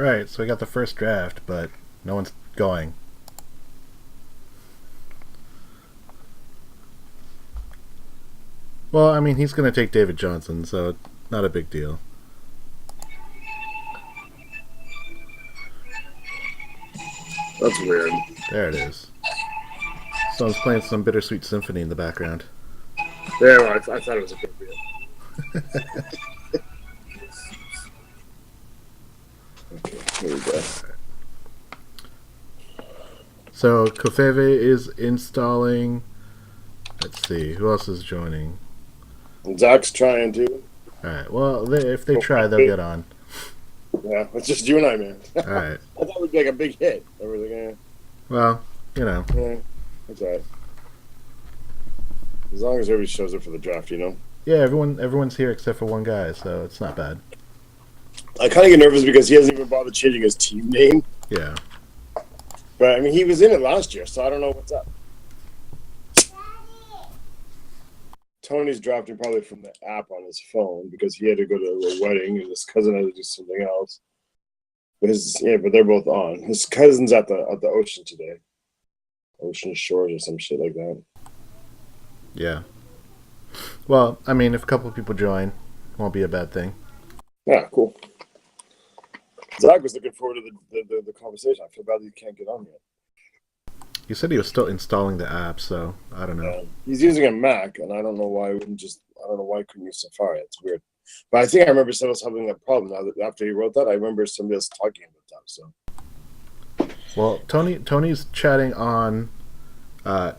Alright, so we got the first draft, but no one's going. Well, I mean, he's going to take David Johnson, so not a big deal. That's weird. There it is. Someone's playing some Bittersweet Symphony in the background. Yeah, well, I thought it was a good deal. Okay, here we go. So, Covfefe is installing. Let's see, who else is joining? Zach's trying to. Alright, well, if they try, they'll get on. Yeah, it's just you and I, man. Alright. I thought it would be like a big hit. I was like, eh. Well, you know. Yeah, that's alright. As long as everybody shows up for the draft, you know? Yeah, everyone's here except for one guy, so it's not bad. I kind of get nervous because he hasn't even bothered changing his team name. Yeah. But, I mean, he was in it last year, so I don't know what's up. Tony's drafting probably from the app on his phone because he had to go to a wedding and his cousin had to do something else. But but they're both on. His cousin's at the ocean today. Ocean Shores or some shit like that. Yeah. Well, I mean, if a couple of people join, won't be a bad thing. Yeah, cool. Zach was looking forward to the conversation. I feel bad that he can't get on yet. He said he was still installing the app, so I don't know. He's using a Mac, and I don't know why I don't know why he couldn't use Safari. It's weird. But I think I remember someone else having that problem. Now that after he wrote that, I remember somebody else talking about that. So. Well, Tony's chatting on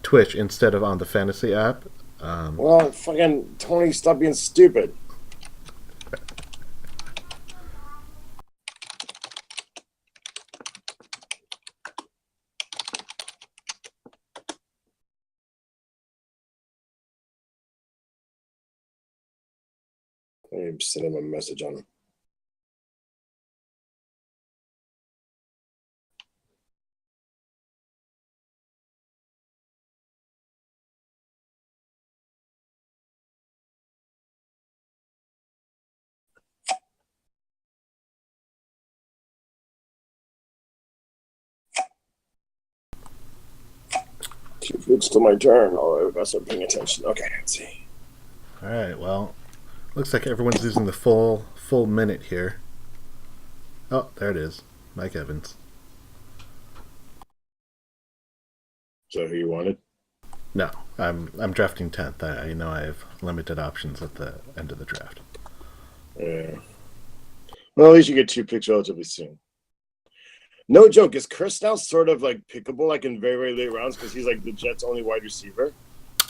Twitch instead of on the fantasy app. Well, fucking Tony, stop being stupid. I'm sending him a message on him. It's still my turn. Oh, I gotta start paying attention. Okay, let's see. All right. Well, looks like everyone's using the full minute here. Oh, there it is, Mike Evans. Is that who you wanted? No, I'm drafting 10th. I know I have limited options at the end of the draft. Yeah. Well, at least you get 2 picks relatively soon. No joke, is Chris now sort of like pickable, like in very, very late rounds, because he's like the Jets' only wide receiver?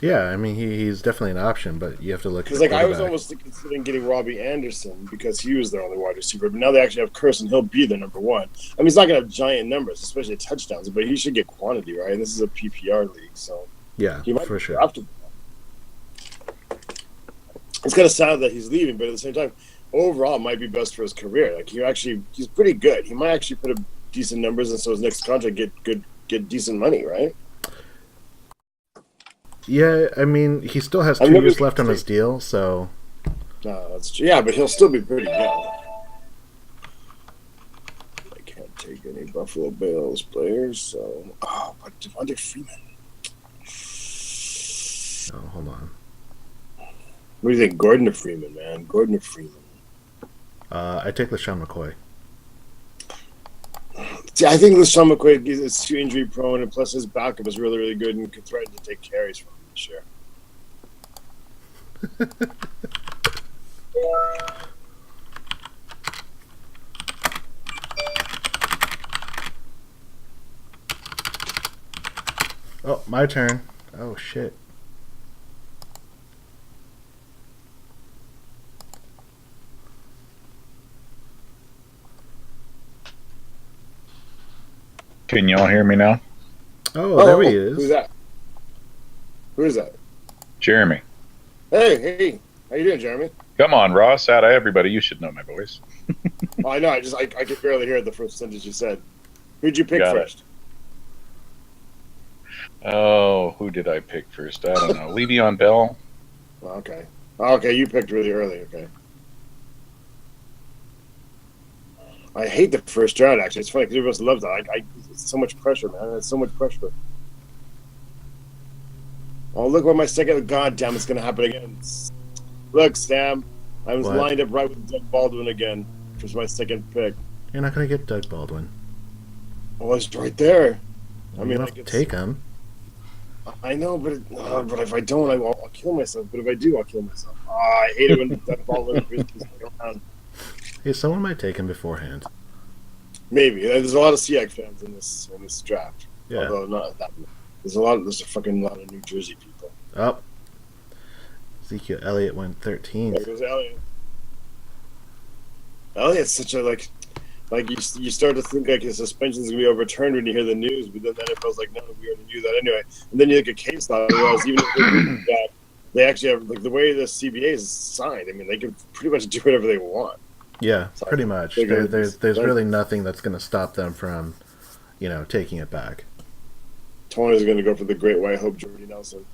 Yeah, I mean he's definitely an option, but you have to look. Because like I was almost considering getting Robbie Anderson because he was their only wide receiver, but now they actually have Chris, and he'll be their number 1. I mean, he's not gonna have giant numbers, especially touchdowns, but he should get quantity, right? And this is a PPR league, so yeah, he might for be sure. drafted. It's kind of sad that he's leaving, but at the same time, overall, it might be best for his career. Like he's pretty good. He might actually put up decent numbers, and so his next contract get decent money, right? Yeah, I mean he still has 2 years left on his deal, so. No, that's true. Yeah, but he'll still be pretty young. I can't take any Buffalo Bills players, so but Devontae Freeman. Oh, hold on. What do you think, Gordon or Freeman, man? Gordon or Freeman? I take LaShawn McCoy. See, I think LaShawn McCoy is too injury prone, and plus his backup is really, really good and could threaten to take carries from him this year. Oh, my turn. Oh shit. Can you all hear me now? Oh, there he is. Who's that? Who is that? Jeremy. Hey, how you doing, Jeremy? Come on, Ross. Out of everybody, you should know my voice. I know. I could barely hear the first sentence you said. Who'd you pick Got it. first? Oh, who did I pick first? I don't know. Le'Veon Bell. Okay, you picked really early. Okay. I hate the first round. Actually, it's funny because everyone loves that. It's so much pressure, man. It's so much pressure. Oh, look what my second. God damn, it's gonna happen again. Look, Sam, I was What? lined up right with Doug Baldwin again for my second pick. You're not gonna get Doug Baldwin. I was right there. I mean, like, take him. I know, but if I don't, I'll kill myself. But if I do, I'll kill myself. Oh, I hate it when Doug Baldwin is around. Hey, someone might take him beforehand. Maybe there's a lot of CX fans in this draft. Yeah. Although not that many. There's a fucking lot of New Jersey people. Oh. Ezekiel Elliott went 13th. There goes Elliott. Elliott's such a like you start to think like his suspension is gonna be overturned when you hear the news, but then it feels like no, we already knew that anyway. And then you look at case law, realize even if that they actually have like the way the CBA is signed. I mean, they can pretty much do whatever they want. Yeah, So pretty much. There's really nothing that's going to stop them from, taking it back. Tony's going to go for the Great White Hope, Jordy Nelson.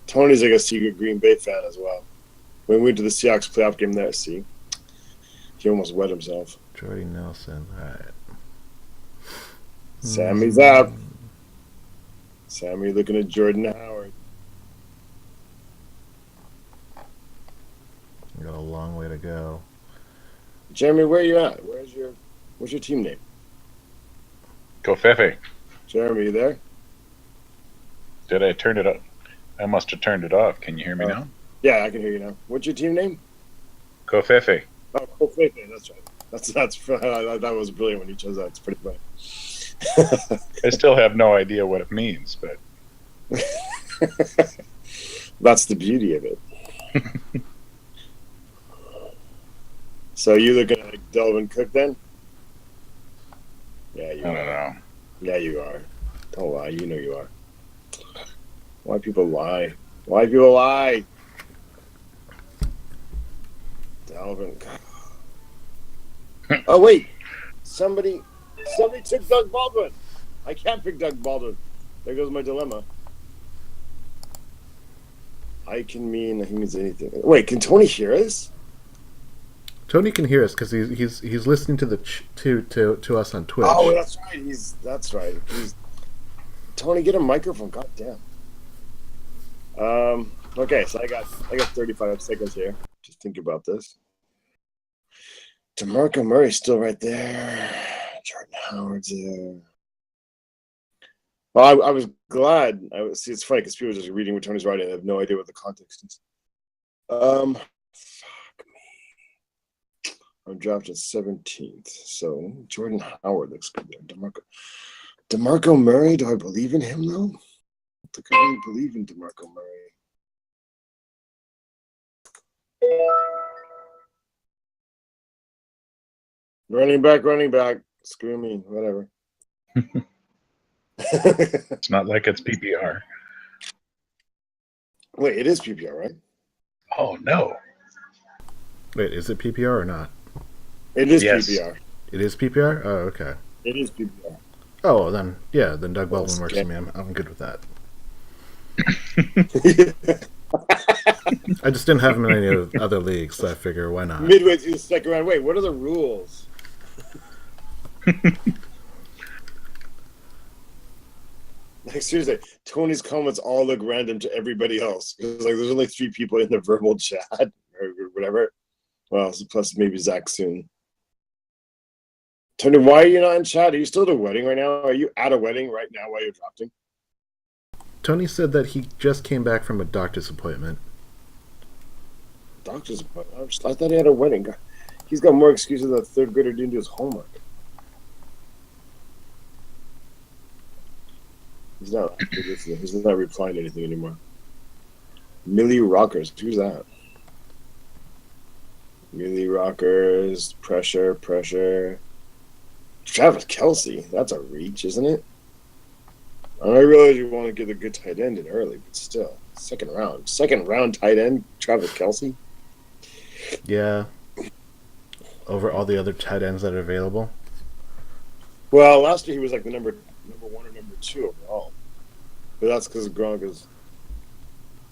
Tony's like a secret Green Bay fan as well. When we went to the Seahawks playoff game there, he almost wet himself. Jordy Nelson, all right. Sammy's up. Sammy looking at Jordan Howard. We got a long way to go. Jeremy, where are you at? What's your team name? Covfefe. Jeremy, you there? Did I turn it up? I must have turned it off. Can you hear me now? Yeah, I can hear you now. What's your team name? Covfefe. Oh, Covfefe. That's right. That was brilliant when you chose that. It's pretty funny. I still have no idea what it means, but that's the beauty of it. So you looking at like Delvin Cook then? Yeah, you I are. don't know. Yeah, you are. Don't lie. You know you are. Why people lie? Why people lie? Delvin. Oh wait, somebody took Doug Baldwin. I can't pick Doug Baldwin. There goes my dilemma. He means anything. Wait, can Tony hear us? Tony can hear us because he's listening to to us on Twitch. Oh, that's right. That's right. Tony, get a microphone. God damn. Okay, so I got 35 seconds here. Just think about this. DeMarco Murray's still right there. Jordan Howard's there. Well, I was glad. See, it's funny because people are just reading what Tony's writing. They have no idea what the context is. Fuck me. I'm drafted 17th, so Jordan Howard looks good there. DeMarco Murray. Do I believe in him though? I think I really believe in DeMarco Murray. Running back. Screw me, whatever. It's not like it's PPR. Wait, it is PPR, right? Oh, no. Wait, is it PPR or not? It is Yes. PPR. It is PPR? Oh, okay. It is PPR. Oh, well, then Doug Baldwin works for me. I'm good with that. I just didn't have him in any other leagues, so I figure why not? Midway through the second round. Wait, what are the rules? Like seriously, Tony's comments all look random to everybody else. It's like there's only 3 people in the verbal chat or whatever. Well, plus maybe Zach soon. Tony, why are you not in chat? Are you still at a wedding right now? Are you at a wedding right now while you're drafting? Tony said that he just came back from a doctor's appointment. Doctor's appointment? I thought he had a wedding. He's got more excuses than a 3rd grader didn't do his homework. He's not replying to anything anymore. Millie Rockers. Who's that? Millie Rockers. Pressure. Travis Kelce. That's a reach, isn't it? I realize you want to get a good tight end in early, but still. Second round tight end, Travis Kelce. Yeah. Over all the other tight ends that are available. Well, last year he was like the number 1 or number 2 overall. But that's because Gronk is.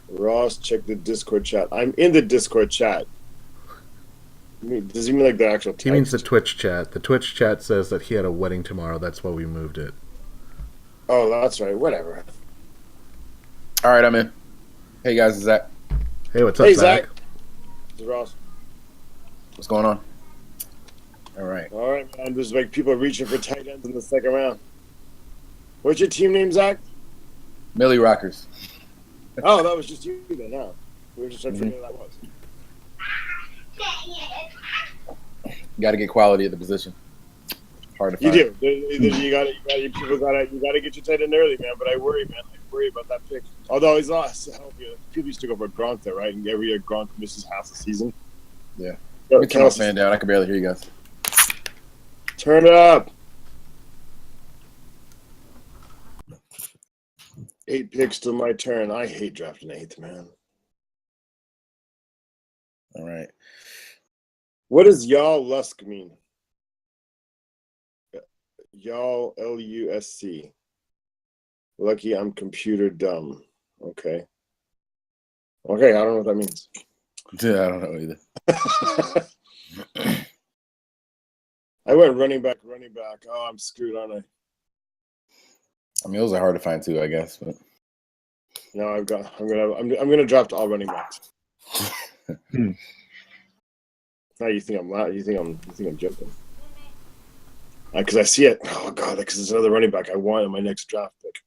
Ross, check the Discord chat. I'm in the Discord chat. Does he mean like the actual text? He means the Twitch chat. The Twitch chat says that he had a wedding tomorrow. That's why we moved it. Oh, that's right. Whatever. All right, I'm in. Hey guys, it's Zach. Hey, what's up, Hey, Zach? Zach. This is Ross. What's going on? All right. All right, man. There's like people reaching for tight ends in the second round. What's your team name, Zach? Millie Rockers. Oh, that was just you then, huh? We were just trying to figure out who that was. Got to get quality at the position. Hard to You find. do. You got to get your tight end early, man. But I worry, man. I worry about that pick. Although he's lost. People used to go for Gronk there, right? And every year Gronk misses half the season. Yeah. So, Let me turn my fan down. I can barely hear you guys. turn it up. 8 picks to my turn. I hate drafting 8th, man. All right. What does y'all Lusk mean? Y'all Lusc. Lucky I'm computer dumb. Okay. Okay, I don't know what that means. Yeah, I don't know either. I went running back. Oh, I'm screwed, aren't I? I mean, those are hard to find too, I guess. But No, I'm gonna draft all running backs. Now you think I'm loud? You think I'm joking? Because I see it. Oh god, because there's another running back I want in my next draft pick.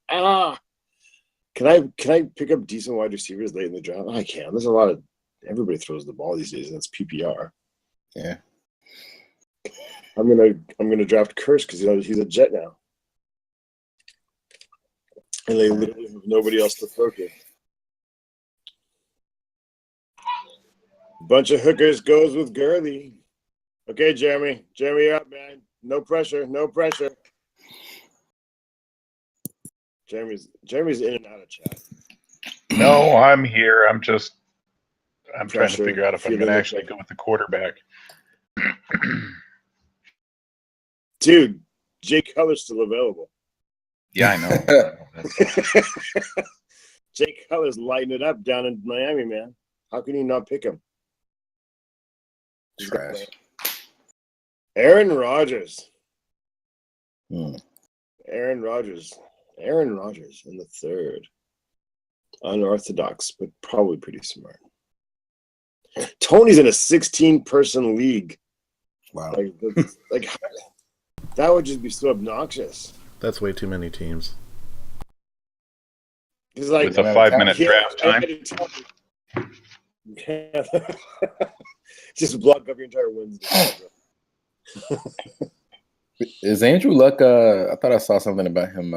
Can I pick up decent wide receivers late in the draft? I can. There's a lot of everybody throws the ball these days, and it's PPR. yeah. I'm gonna draft Curse because he's a Jet now, and they literally have nobody else to throw to. Bunch of hookers goes with Gurley. Okay, Jeremy. Jeremy, you're up, man. No pressure. Jeremy's in and out of chat. No, I'm here. I'm trying to Pressure, figure out if I'm feeling going to the actually go with the quarterback. Dude, Jay Cutler's still available. Yeah, I know. Jay Cutler's lighting it up down in Miami, man. How can you not pick him? Trash. Aaron Rodgers. Hmm. Aaron Rodgers in the 3rd. Unorthodox, but probably pretty smart. Tony's in a 16-person league. Wow. Like that would just be so obnoxious. That's way too many teams. It's like With a 5-minute draft time. Just block up your entire Wednesday. Is Andrew Luck? I thought I saw something about him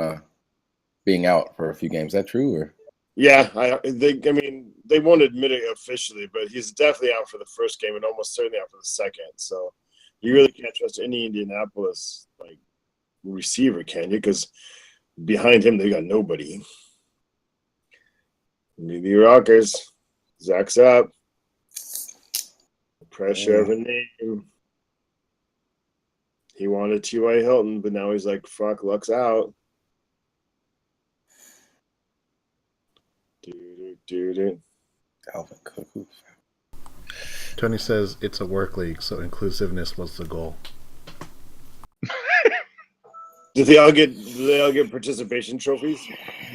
being out for a few games. Is that true? Or Yeah, they won't admit it officially, but he's definitely out for the first game and almost certainly out for the second. So you really can't trust any Indianapolis receiver, can you? Because behind him they got nobody. The Rockers, Zach's up. Pressure of a name. He wanted T.Y. Hilton, but now he's like, fuck, Luck's out. Alvin Cook? Tony says it's a work league, so inclusiveness was the goal. Did they all get participation trophies?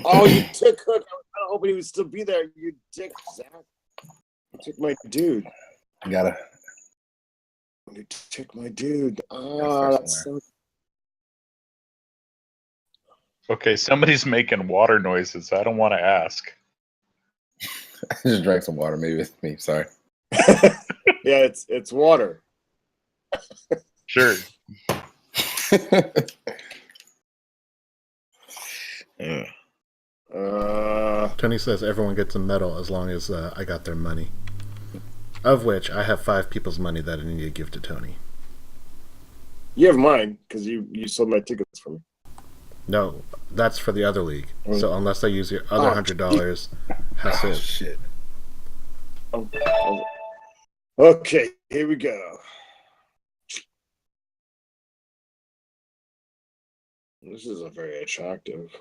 Oh, you took Cook. I was kind of hoping he would still be there. You dick, Zach. You took my dude. You took my dude. Oh, that's so. Okay, somebody's making water noises. I don't want to ask. I just drank some water. Maybe it's me. Sorry. Yeah, it's water. Sure. Tony says everyone gets a medal as long as I got their money. Of which I have 5 people's money that I need to give to Tony. You have mine because you sold my tickets for me. No, that's for the other league. So unless I use your other $100, has to. Shit. Okay, here we go. This is a very attractive.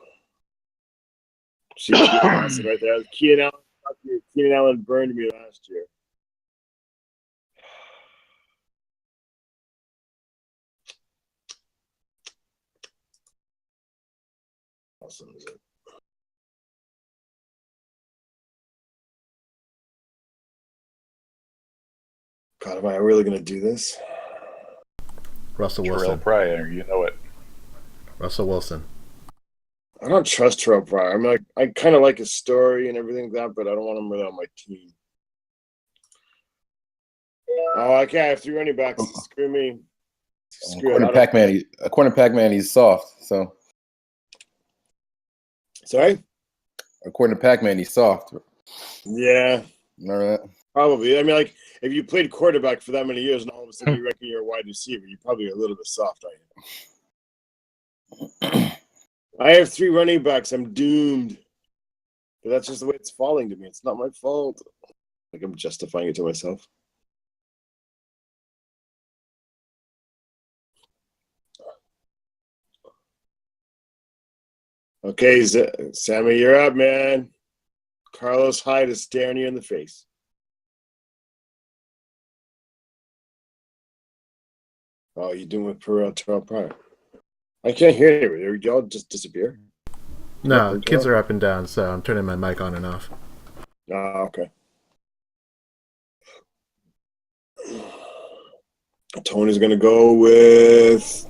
See right there. Keenan Allen burned me last year. Wilson, is it? God, am I really going to do this? Russell Terrell Wilson. Pryor, you know it. Russell Wilson. I don't trust Terrell Pryor. I mean, like, I kind of like his story and everything like that, but I don't want him really on my team. Oh, okay. I have 3 running backs. Screw me. Screw it. According to Pac-Man, he's soft. So, sorry? According to Pac-Man, he's soft. Yeah. Remember that? Probably. I mean, like, if you played quarterback for that many years and all of a sudden you reckon you're a wide receiver, you're probably a little bit soft, aren't you? I have 3 running backs. I'm doomed. But that's just the way it's falling to me. It's not my fault. Like, I'm justifying it to myself. Okay, Sammy, you're up, man. Carlos Hyde is staring you in the face. Oh, you doing with Terrell Pryor? I can't hear you. Y'all just disappear? No, kids are up and down, so I'm turning my mic on and off. Oh, okay. Tony's gonna go with.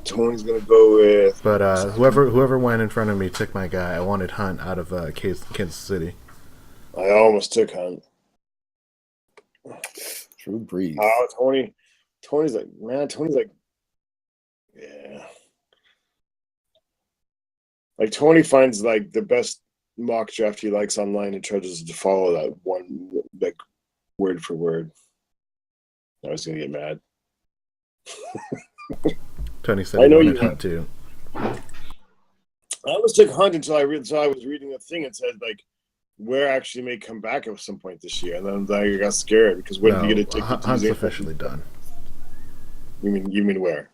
But whoever went in front of me took my guy. I wanted Hunt out of Kansas City. I almost took Hunt. Drew Brees. Oh, Tony's like, man. Tony's like, yeah. Like, Tony finds like the best mock draft he likes online and tries to follow that one, like, word for word. I was gonna get mad. Tony said he wanted Hunt too. I almost took Hunt until I was reading a thing and said like Ware actually may come back at some point this year, and then I got scared because when did you get a ticket? Hunt's officially done. You mean Ware?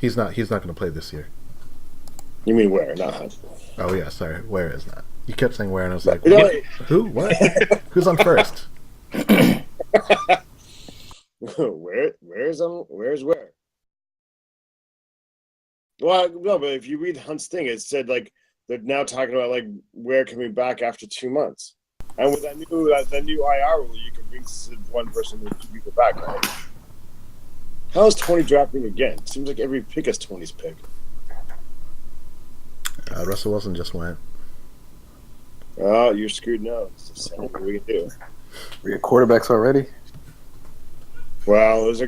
He's not going to play this year. You mean Ware, not Hunt? Oh yeah, sorry, Ware is not. You kept saying Ware, and I was like, who? What? Who's on first? Where's Ware? Well, no, but if you read Hunt's thing, it said like they're now talking about like Ware coming back after 2 months, and with that new IR rule, you can bring one person or 2 people back, right? How is Tony drafting again? Seems like every pick is Tony's pick. Russell Wilson just went. Oh, you're screwed now. What we can do? We got quarterbacks already. Well, there's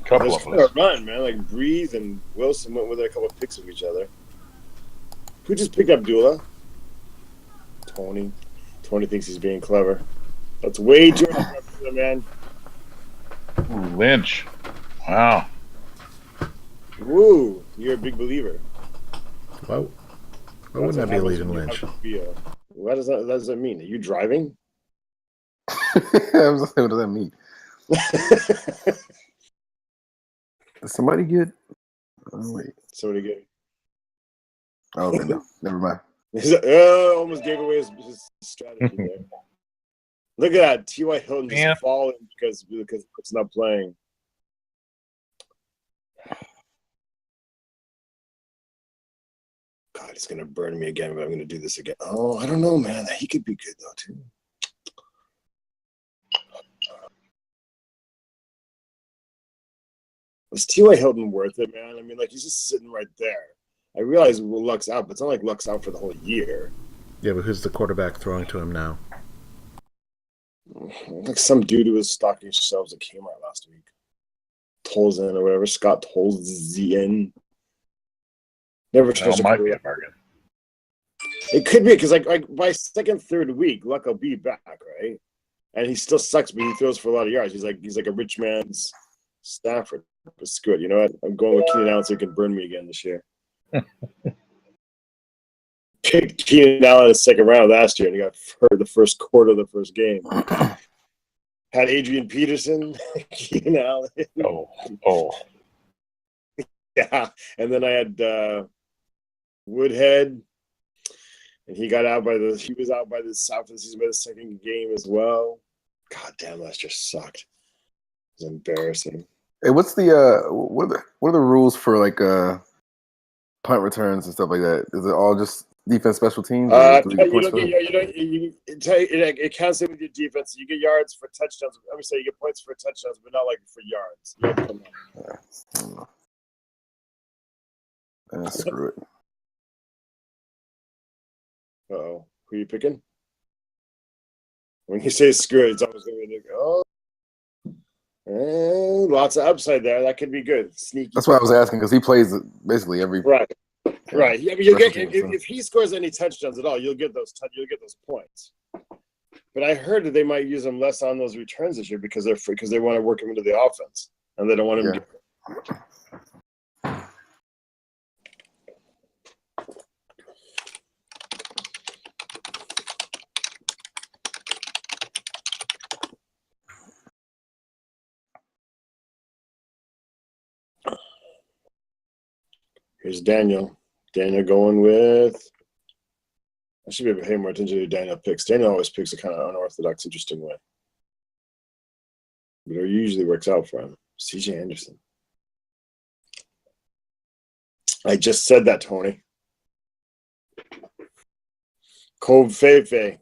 couple of us. Run, man. Like Breeze and Wilson went within a couple of picks of each other. Who just picked up Dula? Tony. Tony thinks he's being clever. That's way too much for the man. Ooh, Lynch. Wow. Woo, you're a big believer. Why wouldn't I believe in Lynch? What does that mean? Are you driving? What does that mean? Did somebody get? Oh, wait. Somebody get. Oh, okay, no. Never mind. Almost gave away his strategy there. Look at that. T.Y. Hilton just falling because it's not playing. God, he's gonna burn me again, but I'm gonna do this again. Oh, I don't know, man. He could be good though too. Was T.Y. Hilton worth it, man? I mean, like, he's just sitting right there. I realize Luck's out, but it's not like Luck's out for the whole year. Yeah, but who's the quarterback throwing to him now? Like some dude who was stocking shelves at Kmart last week. Tolzien or whatever. Scott Tolzien. Never trust a quarterback. It could be, because like by second, third week, Luck will be back, right? And he still sucks, but he throws for a lot of yards. He's like a rich man's Stafford. It's good. You know what? I'm going with Keenan Allen so he can burn me again this year. Picked Keenan Allen in the second round last year, and he got hurt the first quarter of the first game. Had Adrian Peterson, Keenan Allen. Oh. Yeah. And then I had Woodhead, and he was out by the South of the season by the second game as well. God damn, last year sucked. It was embarrassing. Hey, what's the what are the rules for like punt returns and stuff like that? Is it all just Defense, special teams. Or do we get You points don't for get that? it counts in with your defense. You get yards for touchdowns. I'm gonna say you get points for touchdowns, but not like for yards. You have to come on. Screw it. Uh-oh. Who are you picking? When you say screw it, it's always going to be lots of upside there. That could be good. Sneaky. That's why I was asking because he plays basically every. Right. Right. Yeah, but you'll get Special teams, if he scores any touchdowns at all, you'll get those points. But I heard that they might use him less on those returns this year because they want to work him into the offense and they don't want him to. Here's Daniel. Daniel going with. I should be paying more attention to who Daniel picks. Daniel always picks a kind of unorthodox, interesting way. But it usually works out for him. CJ Anderson. I just said that, Tony. Covfefe.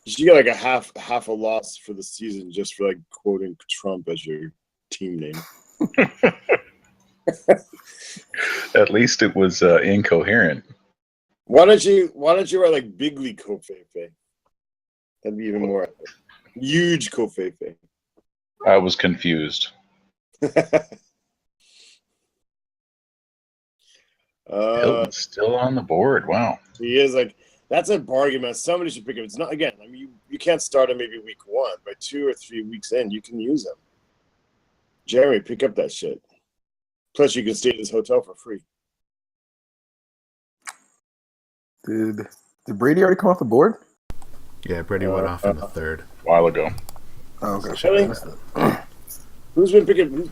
You should get like a half a loss for the season just for like quoting Trump as your team name. At least it was incoherent. Why don't you write like Bigly Covfefe? That'd be even more epic. Huge Covfefe. I was confused. Hilton's still on the board. Wow. He is like. That's a bargain, man. Somebody should pick him. It's not again. I mean, you can't start him maybe week 1, but 2 or 3 weeks in, you can use him. Jeremy, pick up that shit. Plus, you can stay at his hotel for free. Did Brady already come off the board? Yeah, Brady went off in the third. A while ago. Oh, okay. Really? Who's been picking?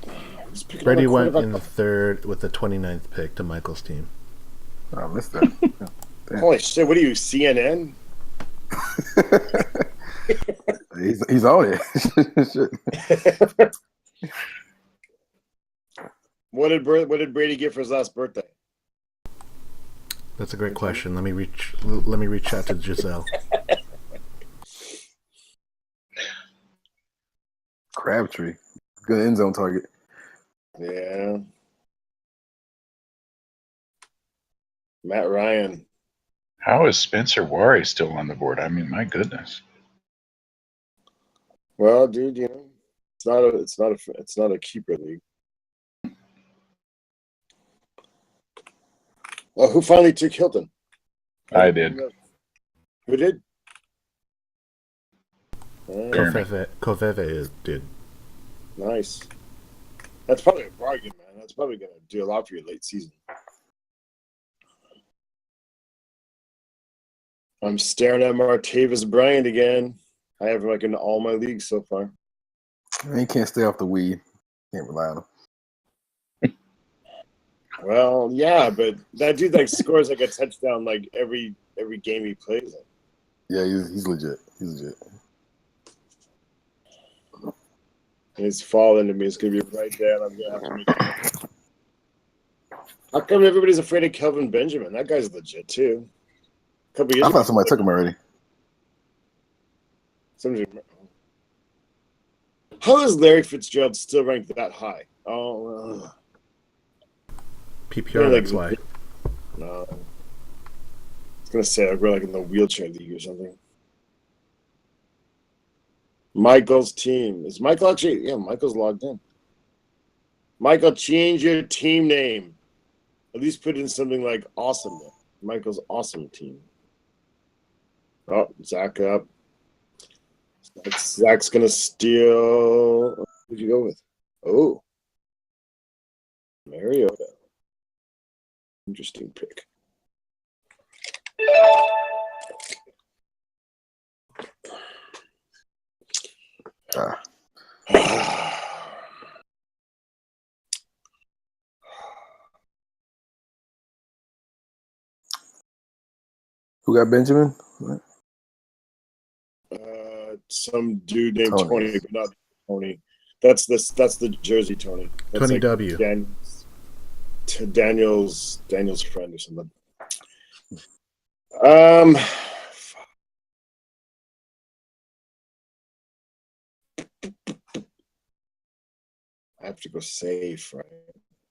Who's picking Brady went in the third with the 29th pick to Michael's team. Oh, I missed that. Holy shit! What are you, CNN? he's on it. What did Brady get for his last birthday? That's a great question. Let me reach out to Giselle. Crabtree, good end zone target. Yeah. Matt Ryan. How is Spencer Ware still on the board? I mean, my goodness. Well, dude, you know, it's not a keeper league. Well, who finally took Hilton? I did. Who did? Covfefe did. Nice. That's probably a bargain, man. That's probably going to do a lot for your late season. I'm staring at Martavis Bryant again. I have him like in all my leagues so far. He can't stay off the weed. Can't rely on him. Well, yeah, but that dude like scores like a touchdown like every game he plays in. Yeah, he's legit. He's legit. He's falling to me. It's gonna be right there, and I'm gonna have to make it. How come everybody's afraid of Kelvin Benjamin? That guy's legit too. A couple years I ago, thought somebody took him already. How is Larry Fitzgerald still ranked that high? Oh, PPR, that's why. No. I was gonna say like we're like in the wheelchair league or something. Michael's team. Is Michael actually? Yeah, Michael's logged in. Michael, change your team name. At least put in something like awesome. Michael's awesome team. Oh, Zach up. Zach's gonna steal. Who'd you go with? Oh, Mariota. Interesting pick. Who got Benjamin? Some dude named Tony, but not Tony. That's the jersey, Tony. That's Tony W. Daniel's friend or something. I have to go safe, right?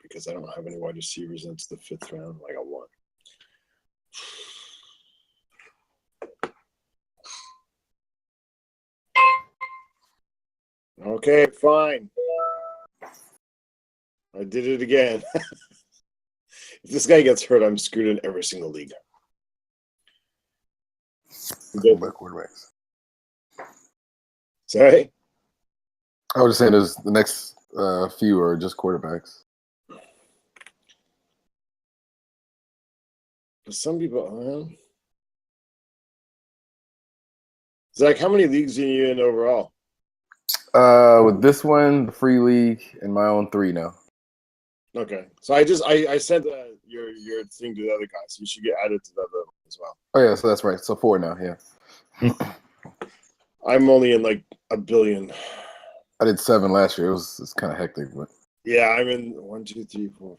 Because I don't have any wide receivers into the 5th round. I got one. Okay, fine. I did it again. If this guy gets hurt, I'm screwed in every single league. Quarterbacks. Sorry? I was just saying, there's the next few are just quarterbacks. Some people, Zach, how many leagues are you in overall? With this one, the free league, and my own 3 now. Okay, so I sent your thing to the other guys. You should get added to the other one as well. Oh yeah, so that's right. So 4 now. Yeah. I'm only in like a billion. I did 7 last year. It's kind of hectic, but yeah, I'm in 1, 2, 3, 4.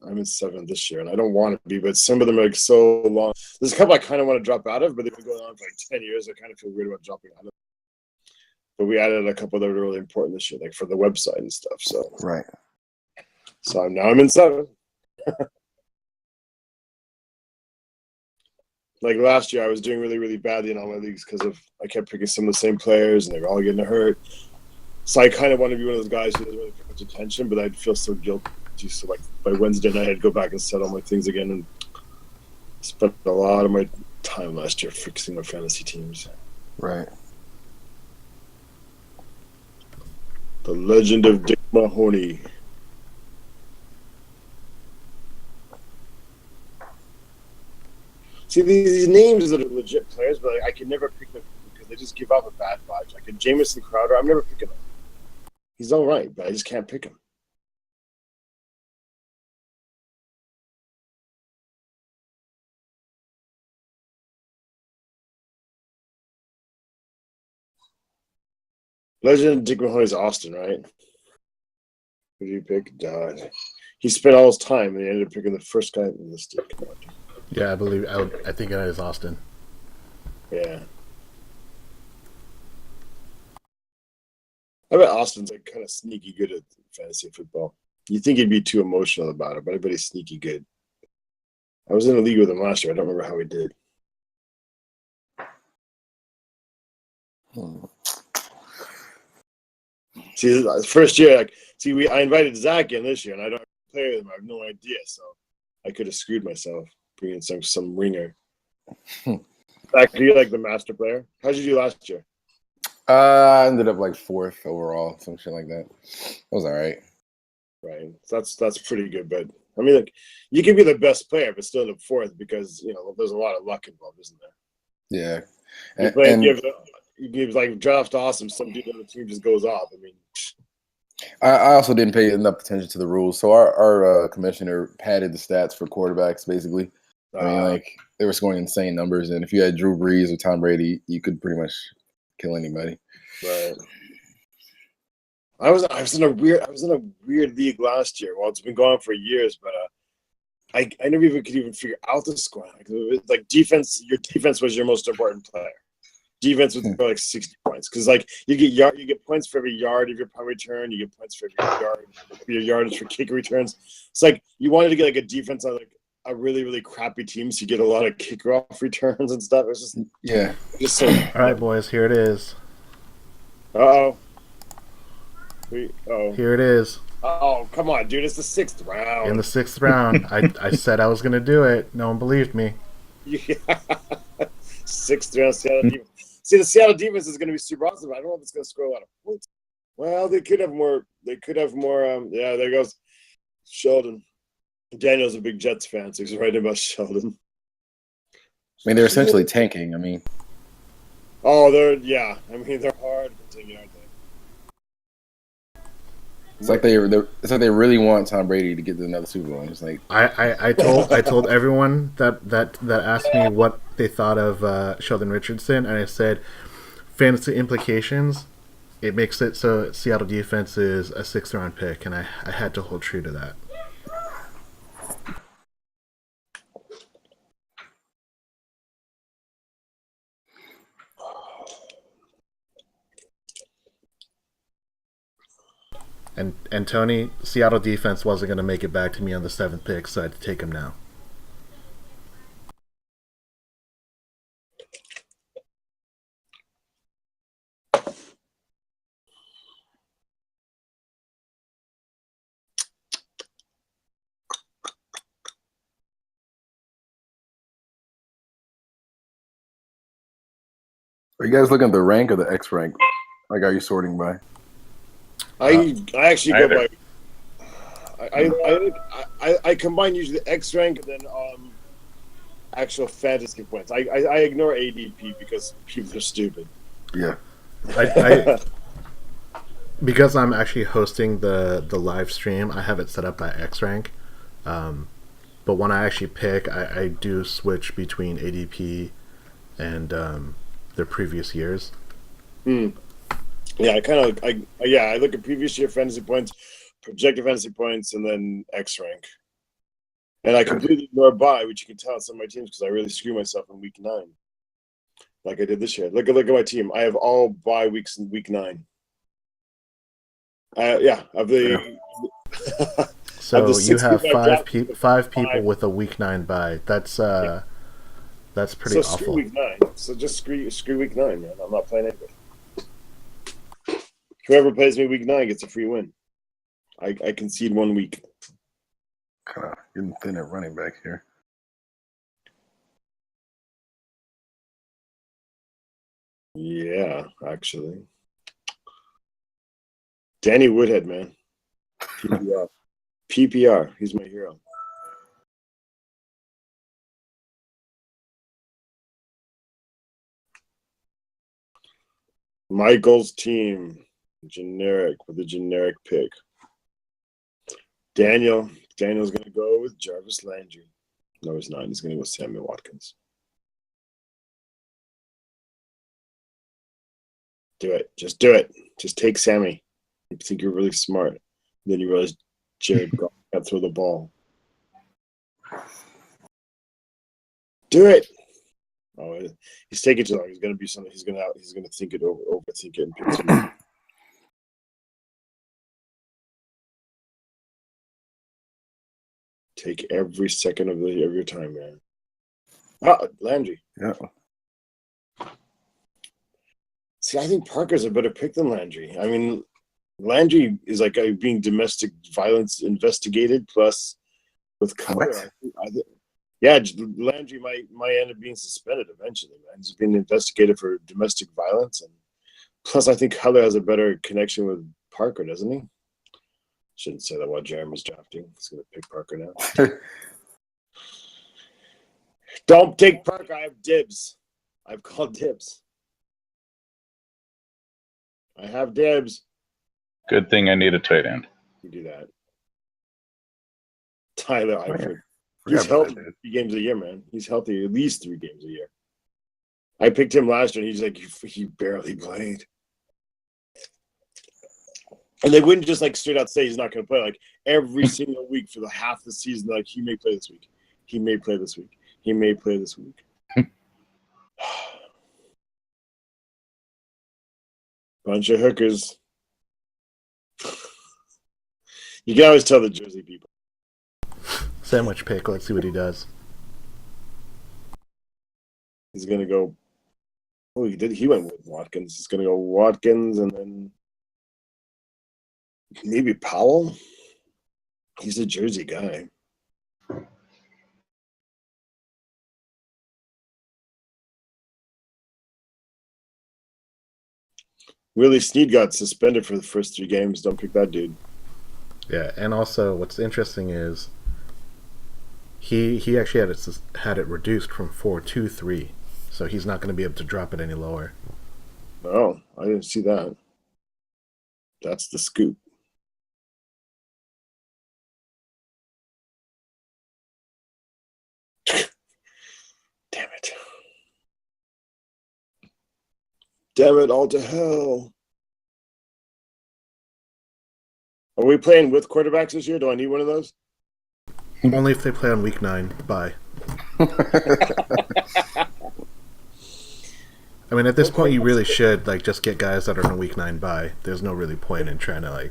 I'm in 7 this year, and I don't want to be, but some of them are like so long. There's a couple I kind of want to drop out of, but they've been going on for like 10 years. I kind of feel weird about dropping out of. But we added a couple that were really important this year, like for the website and stuff. So right. So now I'm in 7. Like last year, I was doing really, really badly in all my leagues because I kept picking some of the same players, and they were all getting hurt. So I kind of want to be one of those guys who doesn't really pay much attention, but I'd feel so guilty. So like by Wednesday night, I'd go back and set all my things again, and spent a lot of my time last year fixing my fantasy teams. Right. The legend of Dick Mahoney. See, these names that are legit players, but I can never pick them because they just give off a bad vibe. Like a Jamison Crowder, I'm never picking him. He's all right, but I just can't pick him. Legend of Dick Mahoney's Austin, right? Who did you pick? God. He spent all his time and he ended up picking the first guy in the stick. Yeah, I think it is Austin. Yeah. I bet Austin's like kind of sneaky good at fantasy football. You think he'd be too emotional about it, but I bet he's sneaky good. I was in a league with him last year. I don't remember how he did. See, first year, I invited Zach in this year, and I don't play with him. I have no idea, so I could have screwed myself bringing some ringer. Zach, do you like the master player? How'd you do last year? I ended up like 4th overall, some shit like that. It was all right. Right, so that's pretty good. But I mean, like, you can be the best player, but still end up 4th because there's a lot of luck involved, isn't there? Yeah, you give like draft awesome. Some dude on the team just goes off. I mean, I also didn't pay enough attention to the rules. So our commissioner padded the stats for quarterbacks, basically. I mean, like, they were scoring insane numbers, and if you had Drew Brees or Tom Brady, you could pretty much kill anybody. Right. I was in a weird league last year. Well, it's been going on for years, but I never even could figure out the score. Like defense, your defense was your most important player. Defense would score like 60 points because like you get points for every yard of your punt return. You get points for every yard for your yardage for kick returns. It's like you wanted to get like a defense on like a really, really crappy team, so you get a lot of kicker off returns and stuff. It's just so. All right, boys, here it is. Uh-oh. Here it is. Oh, come on, dude. It's the 6th round. In the 6th round. I said I was going to do it. No one believed me. Yeah. 6th round Seattle defense. See, the Seattle defense is going to be super awesome. I don't know if it's going to score a lot of points. Well, they could have more. Yeah, there goes Sheldon. Daniel's a big Jets fan, so he's writing about Sheldon. I mean, they're essentially tanking. I mean. Oh, they're hard continuing, aren't they? It's like they really want Tom Brady to get to another Super Bowl. It's like I told everyone that asked me what they thought of Sheldon Richardson, and I said fantasy implications. it makes it so Seattle defense is a 6th-round pick, and I had to hold true to that. And Tony, Seattle defense wasn't going to make it back to me on the 7th pick, so I had to take him now. Are you guys looking at the rank or the X rank? Like, are you sorting by? I actually go Either. by. I combine usually the X rank and then actual fantasy points. I ignore ADP because people are stupid. Yeah. I because I'm actually hosting the live stream, I have it set up by X rank. But when I actually pick, I do switch between ADP and their previous years. Yeah, I look at previous year fantasy points, projected fantasy points, and then X rank. And I completely ignore bye, which you can tell on some of my teams because I really screw myself in week 9, like I did this year. Look at my team. I have all bye weeks in week 9. Of the. So you have five people with a week 9 bye. That's pretty awful. Screw week 9. So just screw week 9, man. I'm not playing anybody. Whoever plays me week 9 gets a free win. I concede 1 week. Kind of getting thin at running back here. Yeah, actually. Danny Woodhead, man. PPR. He's my hero. Michael's team, generic with a generic pick. Daniel's going to go with Jarvis Landry. No, he's not. He's going to go with Samuel Watkins. Do it. Just do it. Just take Sammy. You think you're really smart. Then you realize Jared Goff can't throw the ball. Do it. Oh, he's taking too long. He's going to be something. He's going to think it over, overthink it, and pick something. Take every second of your time, man. Landry. Yeah. See, I think Parker's a better pick than Landry. I mean, Landry is like being domestic violence investigated, plus with color. Landry might end up being suspended eventually, man. He's being investigated for domestic violence, and plus I think Heller has a better connection with Parker, doesn't he? Shouldn't say that while Jeremy's drafting. He's going to pick Parker now. Don't take Parker. I have dibs. I've called dibs. I have dibs. Good thing I need a tight end. You do that. Tyler Eifert. He's healthy 3 games a year, man. He's healthy at least 3 games a year. I picked him last year, and he's like, he barely played. And they wouldn't just like straight out say he's not going to play. Like every single week for the half the season, like he may play this week. He may play this week. He may play this week. Bunch of hookers. You can always tell the Jersey people. Sandwich pick. Let's see what he does. He's going to go. Oh, he went with Watkins. He's going to go Watkins and then maybe Powell. He's a Jersey guy. Willie Snead got suspended for the first 3 games. Don't pick that dude. Yeah, and also what's interesting is he actually had it reduced from 4 to 3, so he's not going to be able to drop it any lower. Oh, I didn't see that. That's the scoop. Damn it. Damn it all to hell. Are we playing with quarterbacks this year? Do I need one of those? Only if they play on week 9. Bye. I mean, at this point, you really should just get guys that are on a week 9 bye. There's no really point in trying to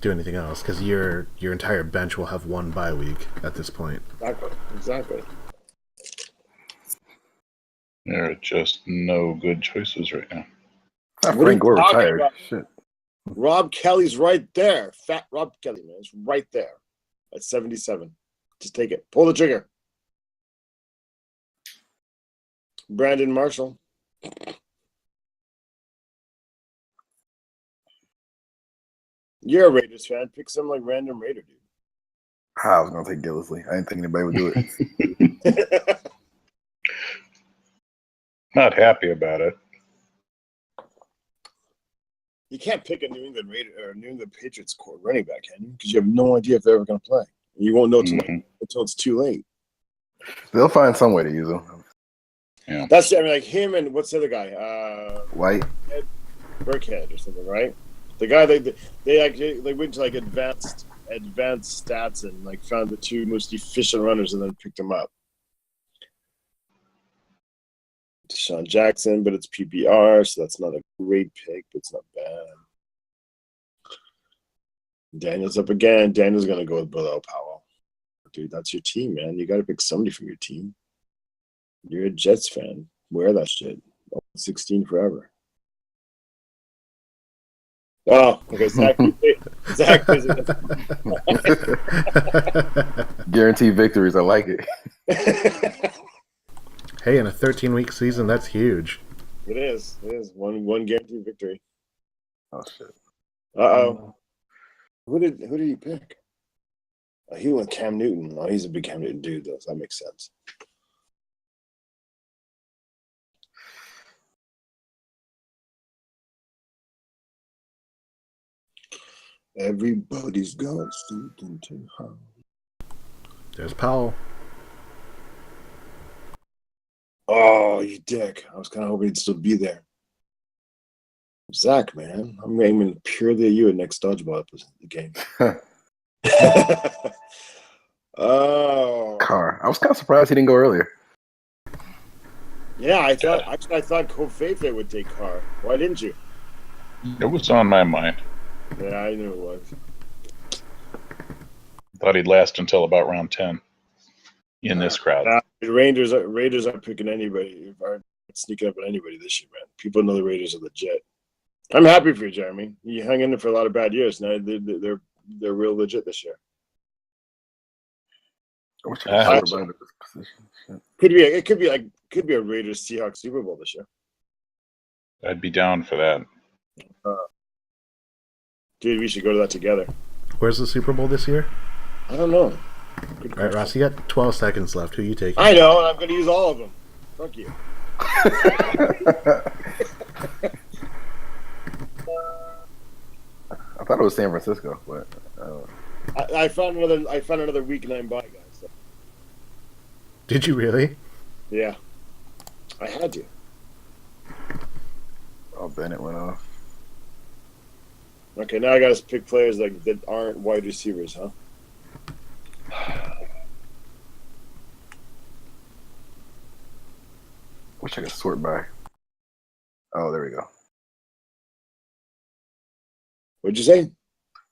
do anything else because your entire bench will have 1 bye week at this point. Exactly. There are just no good choices right now. Frank Gore retired. Shit. Rob Kelly's right there. Fat Rob Kelly, man. It's right there at 77. Just take it. Pull the trigger. Brandon Marshall. You're a Raiders fan. Pick some random Raider dude. I was gonna take Gillisley. I didn't think anybody would do it. Not happy about it. You can't pick a New England Raider or New England Patriots core running back, can you? Because you have no idea if they're ever going to play. You won't know until it's too late. They'll find some way to use them. Yeah. That's him and what's the other guy? White, Burkhead or something, right? The guy they went to advanced stats and found the 2 most efficient runners and then picked them up. Deshaun Jackson, but it's PPR, so that's not a great pick, but it's not bad. Daniel's up again. Daniel's gonna go with Bilal Powell. Dude, that's your team, man. You got to pick somebody from your team. You're a Jets fan. Wear that shit. 16 forever. Oh, okay. Zach guaranteed victories. I like it. Hey, in a 13-week season, that's huge. It is. One guaranteed victory. Oh shit. Uh-oh. Who did he pick? Oh, he went Cam Newton. Oh, he's a big Cam Newton dude, though, so that makes sense. Everybody's got something to hide. There's Powell. Oh, you dick. I was kind of hoping he'd still be there. Zach, man. I'm aiming purely at you at next dodgeball game. Oh. Carr. I was kind of surprised he didn't go earlier. Yeah, I thought Covfefe would take Carr. Why didn't you? It was on my mind. Yeah, I knew it was. Thought he'd last until about round 10 in this crowd. The Raiders aren't picking anybody. Aren't sneaking up on anybody this year, man. People know the Raiders are legit. I'm happy for you, Jeremy. You hung in there for a lot of bad years. Now they're real legit this year. Could be a Raiders Seahawks Super Bowl this year. I'd be down for that. Dude, we should go to that together. Where's the Super Bowl this year? I don't know. All right, Ross, you got 12 seconds left. Who you taking? I know, and I'm going to use all of them. Fuck you. I thought it was San Francisco, but I found another week 9 bye, guys. So. Did you really? Yeah, I had to. Oh, Bennett went off. Okay, now I got to pick players that aren't wide receivers, huh? Wish I could sort by. Oh, there we go. What'd you say?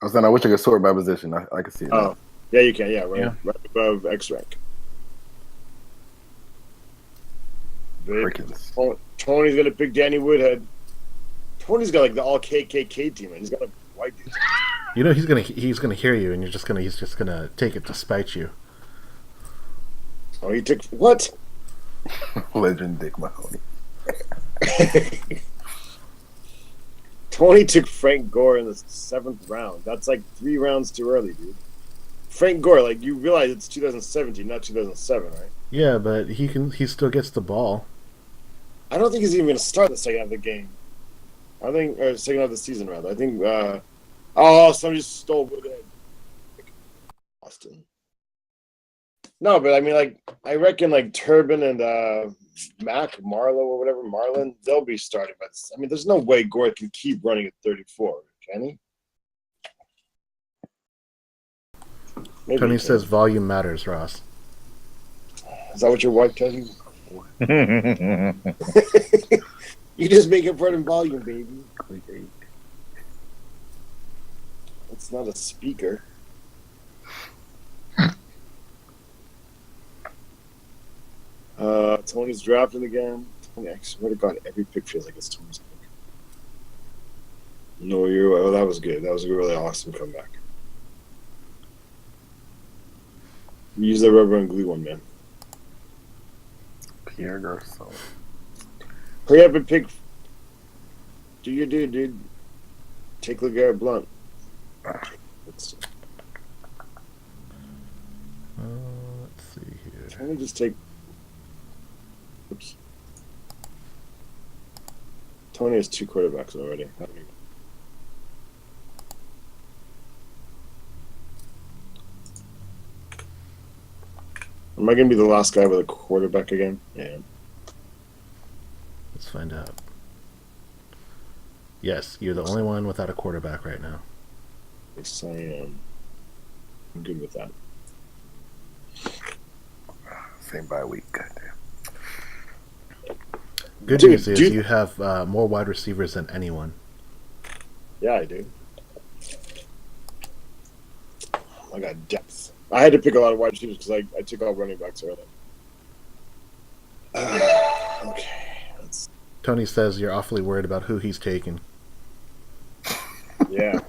I was saying I wish I could sort by position. I can see it. Oh, yeah, you can. Yeah, right above X rank. Tony's gonna pick Danny Woodhead. Tony's got the all KKK team, and he's got a white dude. You know he's gonna hear you, and he's just gonna take it to spite you. Oh, he took what? Legend Dick Mahoney. Tony took Frank Gore in the 7th round. That's 3 rounds too early, dude. Frank Gore, you realize it's 2017, not 2007, right? Yeah, but he still gets the ball. I don't think he's even going to start the second half of the game. I think, or second half of the season, rather. I think, somebody just stole Woodhead. Austin. No, but I mean, I reckon, Turbin and Mac, Marlowe, or whatever, Marlin, they'll be starting by this. I mean, there's no way Gore can keep running at 34, can he? Maybe Tony you says can. volume matters, Ross. Is that what your wife tells you? You just make it part in volume, baby. It's not a speaker. Tony's drafting again. Tony, I swear to God, every pick feels like it's Tony's pick. No, you're. Oh, that was good. That was a really awesome comeback. Use the rubber and glue one, man. Pierre Garcon. Hurry up and pick. Do your dude. Take LeGarrette Blunt. Let's see here. Can we just take? Oops. Tony has 2 quarterbacks already. Am I going to be the last guy with a quarterback again? Yeah. Let's find out. Yes, you're the only one without a quarterback right now. Yes, I am. I'm good with that. Same bye week. Goddamn. Good news is you have more wide receivers than anyone. Yeah, I do. I got depth. I had to pick a lot of wide receivers because I took all running backs early. Okay. Tony says you're awfully worried about who he's taking. Yeah.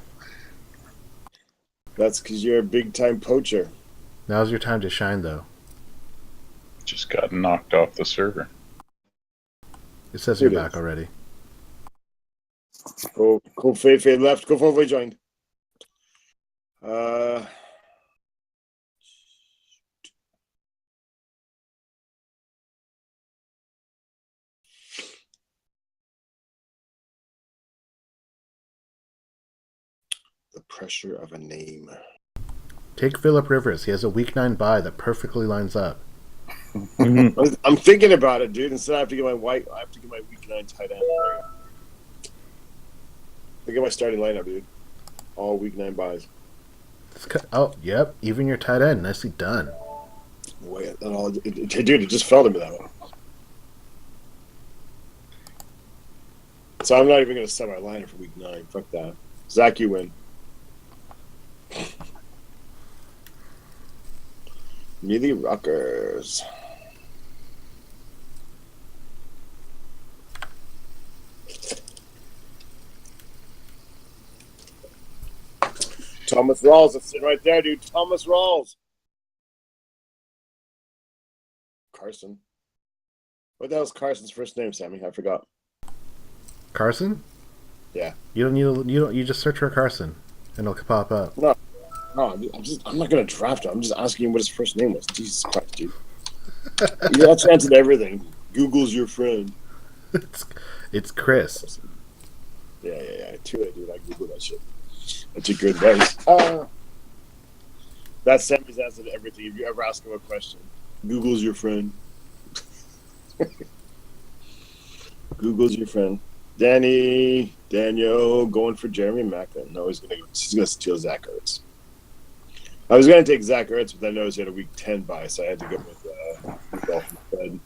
That's because you're a big-time poacher. Now's your time to shine, though. Just got knocked off the server. It says you're back already. Covfefe left. Covfefe joined. The pressure of a name. Take Phillip Rivers. He has a Week 9 bye that perfectly lines up. I'm thinking about it, dude. Instead, I have to get my Week 9 tight end. Look at my starting lineup, dude. All Week 9 buys. Oh, yep. Even your tight end. Nicely done. Wait, dude, it just fell to me that way. So I'm not even going to set my lineup for Week 9. Fuck that. Zach, you win. Mealy Rockers. Thomas Rawls, that's sitting right there, dude. Thomas Rawls. Carson. What the hell's Carson's first name, Sammy? I forgot. Carson? Yeah. You just search for Carson and it'll pop up. No, I'm not gonna draft him. I'm just asking him what his first name was. Jesus Christ, dude. You got chance at everything. Google's your friend. It's Chris. Yeah. Too late, dude. I Google that shit. That's a good advice. That's Sammy's answer to everything. If you ever ask him a question, Google's your friend. Google's your friend. Daniel going for Jeremy Macklin. No, he's gonna steal Zach Ertz. I was gonna take Zach Ertz, but I noticed he had a Week 10 bye, so I had to go with Dolphins instead.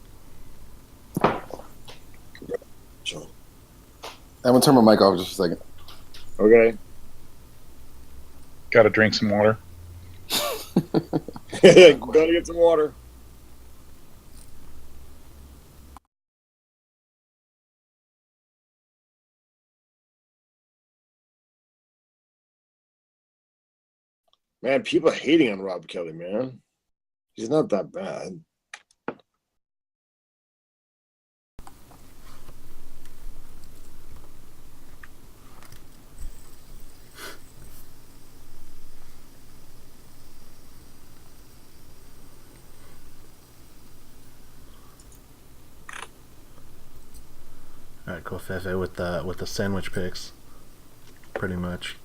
I'm gonna turn my mic off just a second. Okay. Got to drink some water. Gotta get some water. Man, people hating on Rob Kelly, man. He's not that bad. All right, Covfefe with the sandwich picks, pretty much.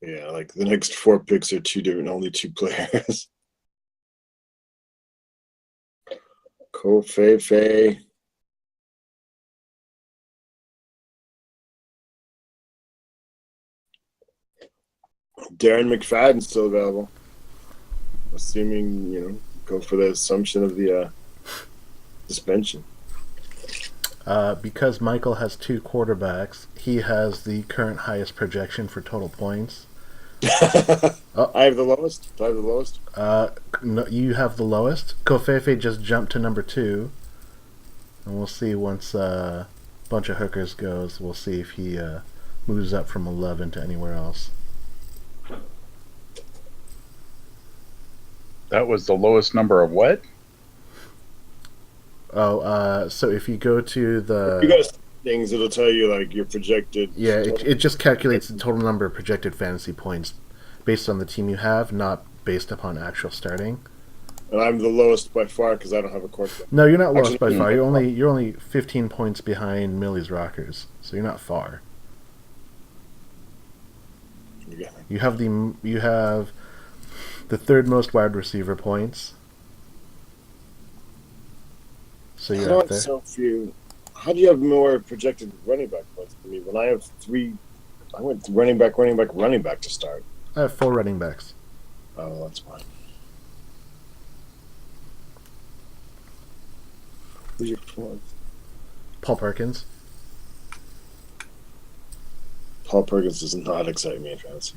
Yeah, like the next 4 picks are only 2 players. Covfefe. Darren McFadden's still available. Assuming, go for the assumption of the suspension. Because Michael has 2 quarterbacks, he has the current highest projection for total points. I have the lowest. Do I have the lowest? No, you have the lowest. Covfefe just jumped to number 2. And we'll see once Bunch of Hookers goes. We'll see if he moves up from 11 to anywhere else. That was the lowest number of what? Oh, so if you go to the... If you go to things, it'll tell you, like, your projected... Yeah, it just calculates the total number of projected fantasy points based on the team you have, not based upon actual starting. And I'm the lowest by far because I don't have a quarterback. No, you're not lowest Actually, by far. You're only 15 points behind Millie's Rockers, so you're not far. Yeah. You have the 3rd most wide receiver points. So you're up there. So few. How do you have more projected running back points than me when I have 3? I went running back to start. I have 4 running backs. Oh, that's fine. Who's your 4th? Paul Perkins. Paul Perkins does not excite me in fantasy.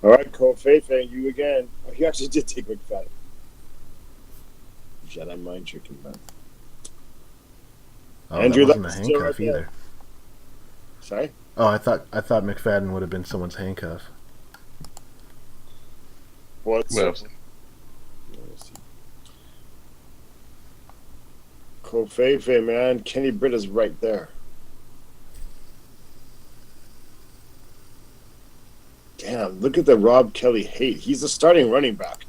All right, Covfefe, you again. Oh, he actually did take McFadden. Jedi mind tricking, man. Oh, Andrew, that wasn't a that's still handcuff right there. either. Sorry? Oh, I thought McFadden would have been someone's handcuff. What's Well, Covfefe, man. Kenny Britt is right there. Damn, look at the Rob Kelly hate. He's a starting running back.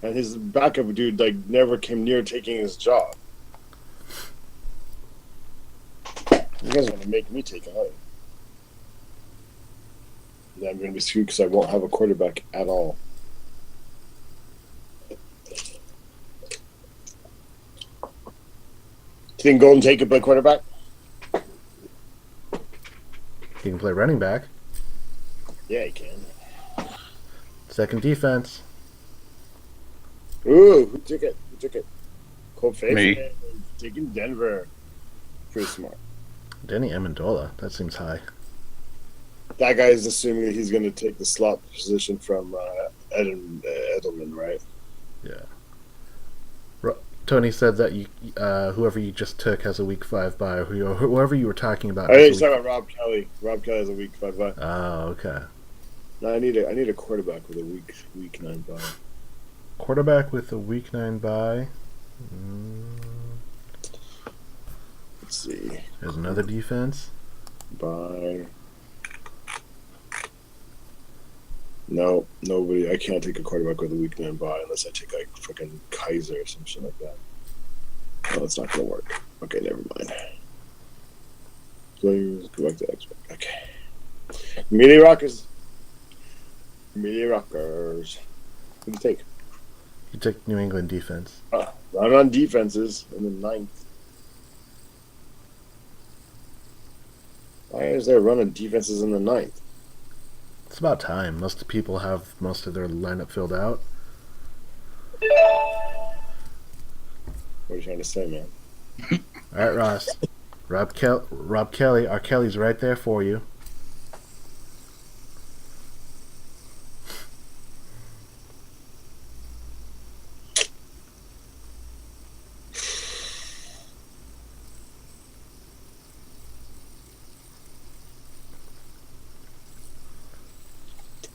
And his backup dude never came near taking his job. You guys want to make me take a hike. Then I'm going to be screwed because I won't have a quarterback at all. Do you think Golden Tate can play quarterback? He can play running back. Yeah, he can. Second defense. Ooh, who took it? Covfefe. Me. Taking Denver. Pretty smart. Danny Amendola. That seems high. That guy is assuming that he's going to take the slot position from Edelman, right? Yeah. Tony said that whoever you just took has a week 5 bye. Whoever you were talking about. I was talking about Rob Kelly. Rob Kelly has a week 5 bye. Oh, okay. No, I need a quarterback with a week 9 bye. Quarterback with a week 9 bye. Let's see. There's another defense. Bye. No, nobody. I can't take a quarterback with a week 9 bye unless I take like freaking Kaiser or some shit like that. No, that's not gonna work. Okay, never mind. Players, go back to Xbox. Okay. Melee Rockers. What do you think? You took New England defense. Run on defenses in the 9th. Why is there run on defenses in the 9th? It's about time. Most people have most of their lineup filled out. What are you trying to say, man? All right, Ross. Rob Kelly. Our Kelly's right there for you.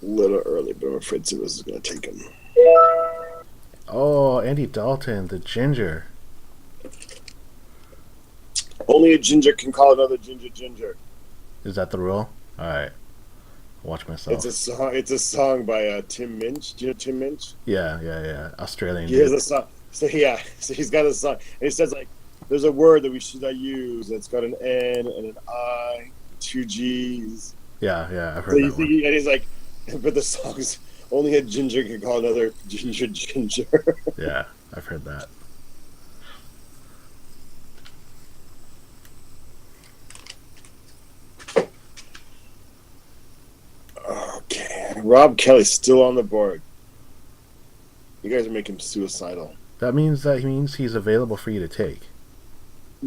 A little early, but I'm afraid Simmons is going to take him. Oh, Andy Dalton, the ginger. Only a ginger can call another ginger. Is that the rule? All right. Watch myself. It's a song by Tim Minch. Do you know Tim Minch? Yeah. Australian. He has a song. So he's got a song, and he says like, "There's a word that we should not use. It's got an N and an I, 2 G's." Yeah, I've heard that one. And he's like, but the song's only a ginger can call another ginger. Yeah, I've heard that. Rob Kelly's still on the board. You guys are making him suicidal. That means he's available for you to take.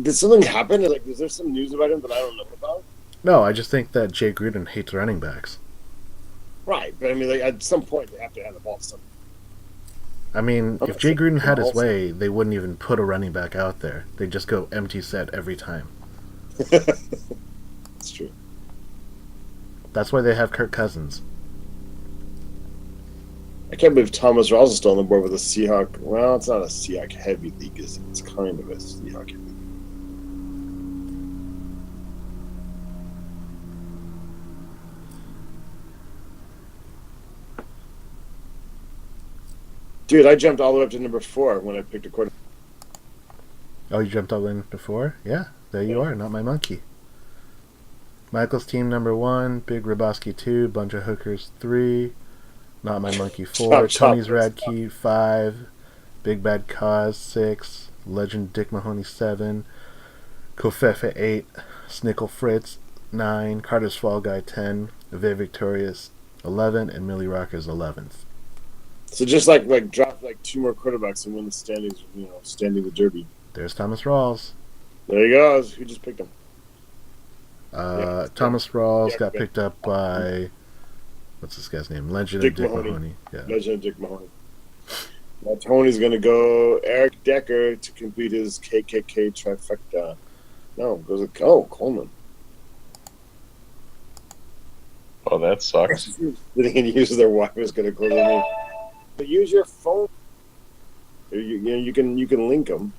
Did something happen? Like, is there some news about him that I don't know about? No, I just think that Jay Gruden hates running backs. Right, but I mean, like, at some point they have to have the ball to somebody. I mean, if Jay Gruden had his way, they wouldn't even put a running back out there. They'd just go empty set every time. That's true. That's why they have Kirk Cousins. I can't believe Thomas Rawls is still on the board with a Seahawk. Well, it's not a Seahawk heavy league. It's kind of a Seahawk heavy league. Dude, I jumped all the way up to number 4 when I picked a quarterback. Oh, you jumped all in to 4? Yeah, there you are, not my monkey. Michael's team number 1, BIG Robowski 2, BUNCHAHOOKERS 3, Not My Monkey 4, Tony's Rad Team 5, Bigbadcoz 6, Legend Dick Mahoney 7, Covfefe 8, SnickleFritz 9, Carter's Fall Guy 10, Vae Victus 11, and Millie Rockers 11th. So just like drop like 2 more quarterbacks and win the standings, standing the derby. There's Thomas Rawls. There you go. Who just picked him? Thomas Rawls got picked up by, what's this guy's name? Legend Dick Dick Mahoney. Mahoney. Yeah. Legend Dick Mahoney. Now Tony's going to go Eric Decker to complete his KKK trifecta. No, goes Coleman. Oh, that sucks. They can use their wife going to close the name. But use your phone. You can link them.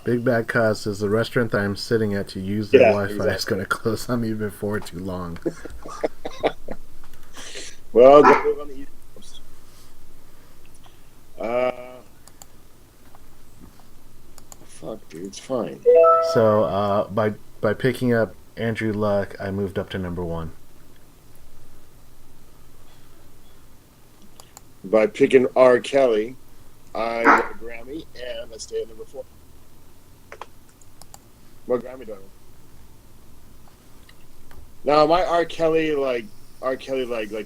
Bigbadcoz says the restaurant that I'm sitting at to use their Wi-Fi is exactly. going to close on me before too long. Well, they live on the East Coast. Fuck, dude, it's fine. So by picking up Andrew Luck, I moved up to number 1. By picking R. Kelly, I got a Grammy and I stay at number 4. What Grammy do I win? Now, am I R. Kelly like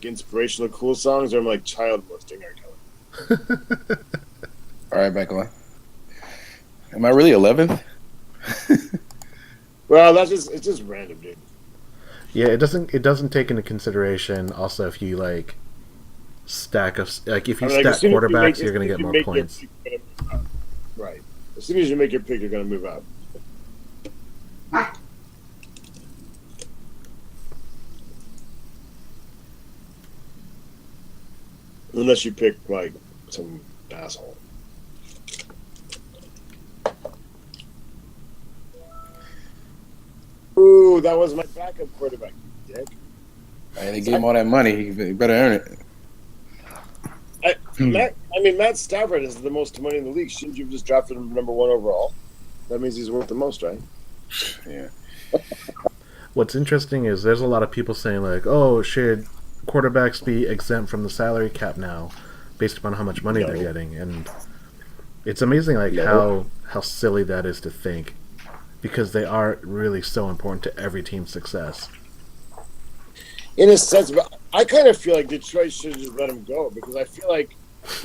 inspirational cool songs, or am I like child molesting R. Kelly? All right, back on. Am I really 11th? Well, it's just random, dude. Yeah, it doesn't take into consideration also if you like stack of if you stack quarterbacks, you're going to get more points. Right. As soon as you make your pick, you're going to move up. Unless you pick like some asshole. Ooh, that was my backup quarterback, you dick. And they gave him all that money. He better earn it. Matt Stafford is the most money in the league. Shouldn't you have just drafted him number 1 overall? That means he's worth the most, right? Yeah. What's interesting is there's a lot of people saying like, "Oh, should quarterbacks be exempt from the salary cap now, based upon how much money they're getting?" And it's amazing how silly that is to think, because they are really so important to every team's success. In a sense, but I kind of feel like Detroit should just let him go, because I feel like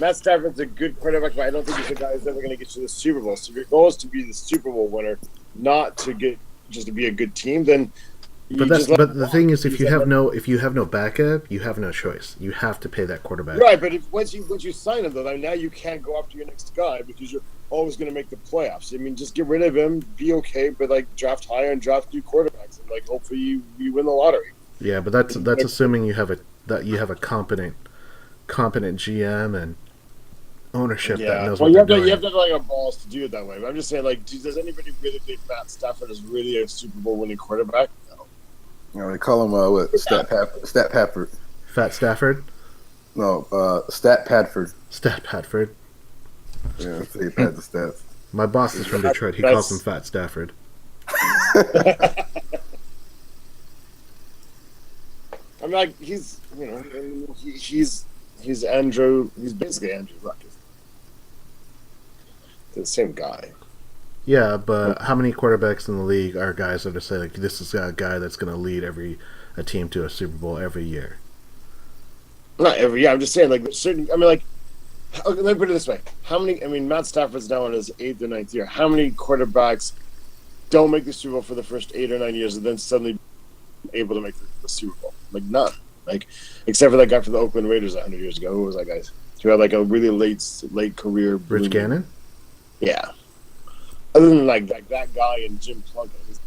Matt Stafford's a good quarterback, but I don't think he's a guy who's ever going to get you the Super Bowl. So if your goal is to be the Super Bowl winner, not to get just to be a good team, then. But the thing is, if you have no backup, you have no choice. You have to pay that quarterback. Right, but once you sign him, though, now you can't go after your next guy because you're always going to make the playoffs. I mean, just get rid of him, be okay, but draft higher and draft new quarterbacks, and hopefully you win the lottery. Yeah, but that's assuming you have a competent GM and ownership that knows what they're doing. You have to have a balls to do it that way. But I'm just saying, does anybody really think Matt Stafford is really a Super Bowl winning quarterback? No. They call him Stat Padford. Fat Stafford? No, Stat Padford. Stat Padford. Yeah, he pads the stats. My boss is from Detroit. He calls him Fat Stafford. I'm like, he's Andrew. He's basically Andrew Luck. They're the same guy. Yeah, but how many quarterbacks in the league are guys that are say like this is a guy that's going to lead a team to a Super Bowl every year? Not every year. I'm just saying, like certain. I mean, like, okay, let me put it this way: how many? I mean, Matt Stafford's now in his 8th or 9th year. How many quarterbacks don't make the Super Bowl for the first 8 or 9 years, and then suddenly able to make the Super Bowl? Like none. Like except for that guy for the Oakland Raiders 100 years ago. Who was that guy? Who had like a really late career. Rich Gannon? Yeah. Other than like that guy and Jim Plunkett,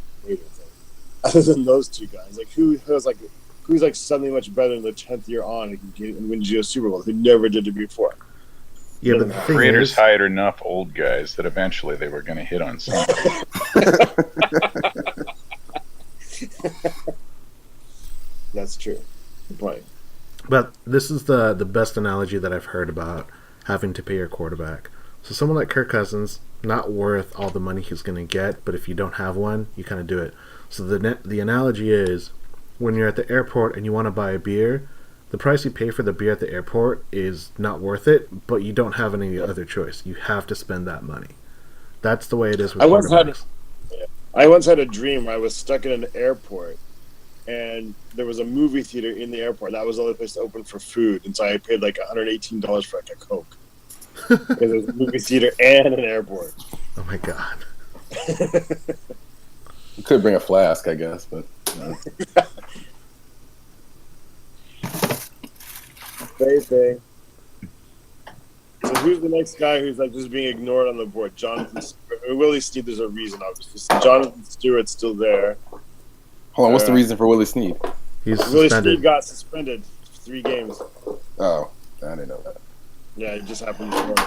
other than those two guys, like who's like suddenly much better in the 10th year on and wins you a Super Bowl who never did it before. Yeah, but the thing Raiders is, hired enough old guys that eventually they were going to hit on something. That's true. Good point. but this is the best analogy that I've heard about having to pay your quarterback. So someone like Kirk Cousins, not worth all the money he's going to get, but if you don't have one, you kind of do it. So the analogy is when you're at the airport and you want to buy a beer, the price you pay for the beer at the airport is not worth it, but you don't have any other choice. You have to spend that money. That's the way it is with quarterbacks. I once had a dream where I was stuck in an airport and there was a movie theater in the airport. That was the only place to open for food. And so I paid like $118 for like a Coke. Because there was a movie theater and an airport. Oh my god. You could bring a flask, I guess, but Faye. So who's the next guy who's like just being ignored on the board? Jonathan Stewart. Willie Snead, there's a reason, obviously. So Jonathan Stewart's still there. hold on. What's the reason for Willie Snead? He's Willie suspended. Snead got suspended 3 games. Oh, I didn't know that. Yeah, it just happened this morning.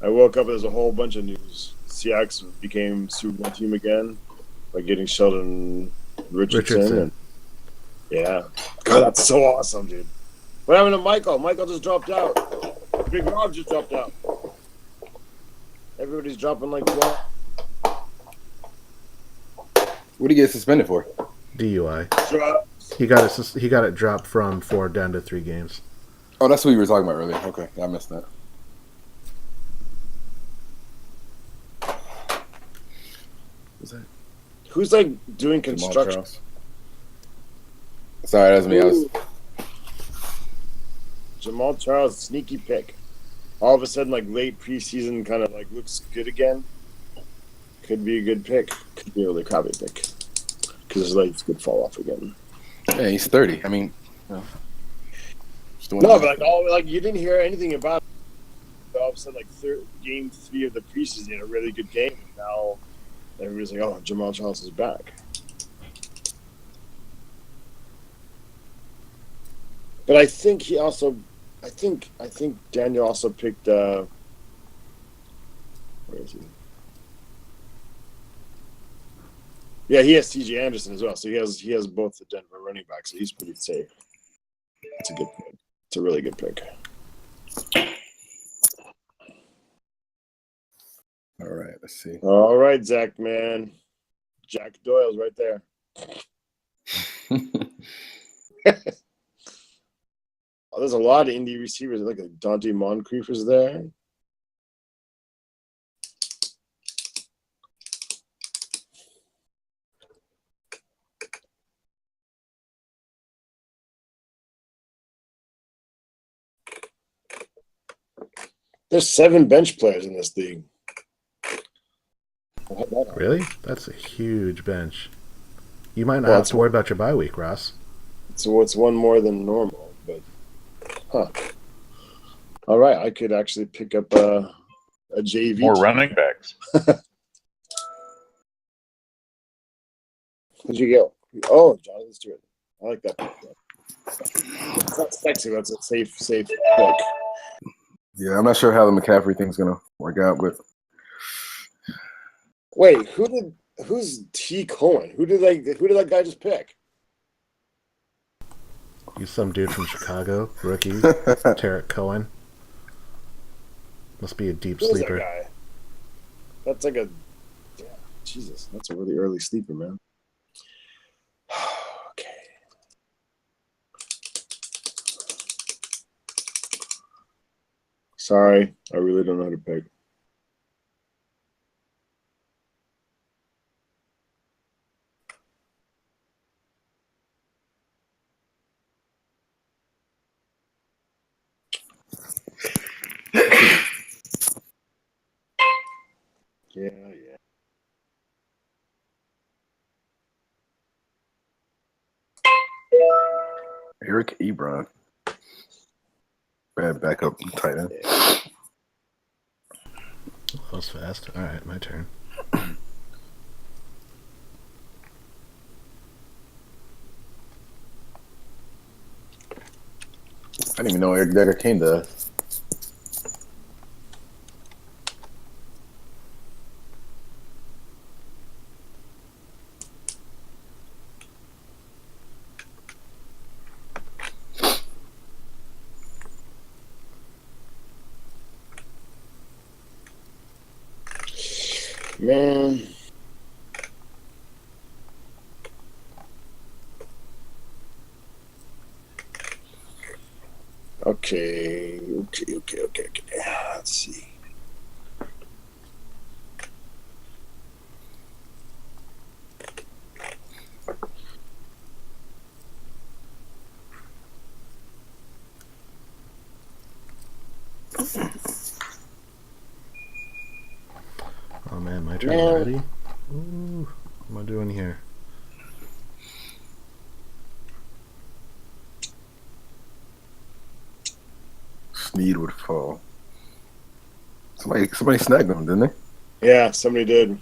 I woke up and there's a whole bunch of news. Seahawks became Super Bowl team again by getting Sheldon Richardson. And, yeah. God, that's so awesome, dude. What happened to Michael? Michael just dropped out. Big Rob just dropped out. Everybody's dropping like 12. What did he get suspended for? DUI. Drops. He got it dropped from 4 down to 3 games. Oh, that's what you were talking about earlier. Okay, I missed that. Who's that? Who's like doing Jamal construction? Charles. Sorry, that was me. I was Jamal Charles, sneaky pick. All of a sudden, like late preseason, kind of like looks good again. Could be a good pick. Could be a really crappy pick because his legs could fall off again. yeah, he's 30. I mean, No, but like you didn't hear anything about it. All of a sudden, like game 3 of the preseason, had a really good game. And now everybody's like, "Oh, Jamal Charles is back." But I think he also, I think Daniel also picked. Where is he? Yeah, he has T.J. Anderson as well, so he has both the Denver running backs, so he's pretty safe. It's a good pick. It's a really good pick. all right. Let's see. All right, Zach, man. Jack Doyle's right there. Oh, there's a lot of indie receivers. Look at Dante Moncrief is there. There's 7 bench players in this league. Really? That's a huge bench. You might not have to worry about your bye week, Ross. So it's one more than normal, but all right, I could actually pick up a JV. More running backs. Where'd you go? Oh, Jonathan Stewart. I like that pick. It's not sexy, but it's a safe pick. Yeah, I'm not sure how the McCaffrey thing's gonna work out, but Wait, who's T. Cohen? Who did that guy just pick? He's some dude from Chicago, rookie, Tarek Cohen. Must be a deep Who is sleeper. that guy? That's like a Jesus. That's a really early sleeper, man. Okay. Sorry, I really don't know how to pick. Yeah. Eric Ebron. Bad backup tight end. That was fast. All right, my turn. I didn't even know Eric Decker came to us. Man. Okay. Let's see. Oh man, my turn Man. already. Ooh, what am I doing here? Snead would fall. Somebody snagged him, didn't they? Yeah, somebody did.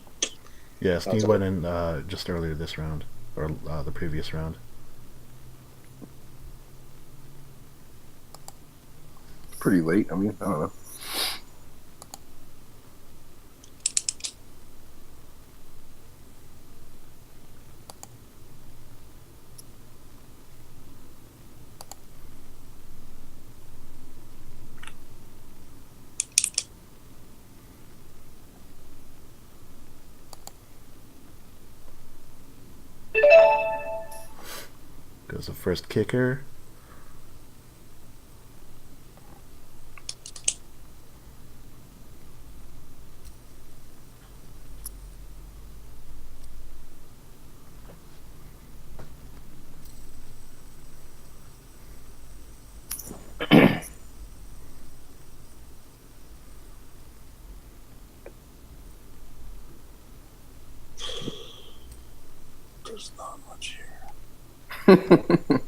Yeah, Snead That's went in just earlier this round, or the previous round. Pretty late. I mean, I don't know. Goes the first kicker. There's not much here.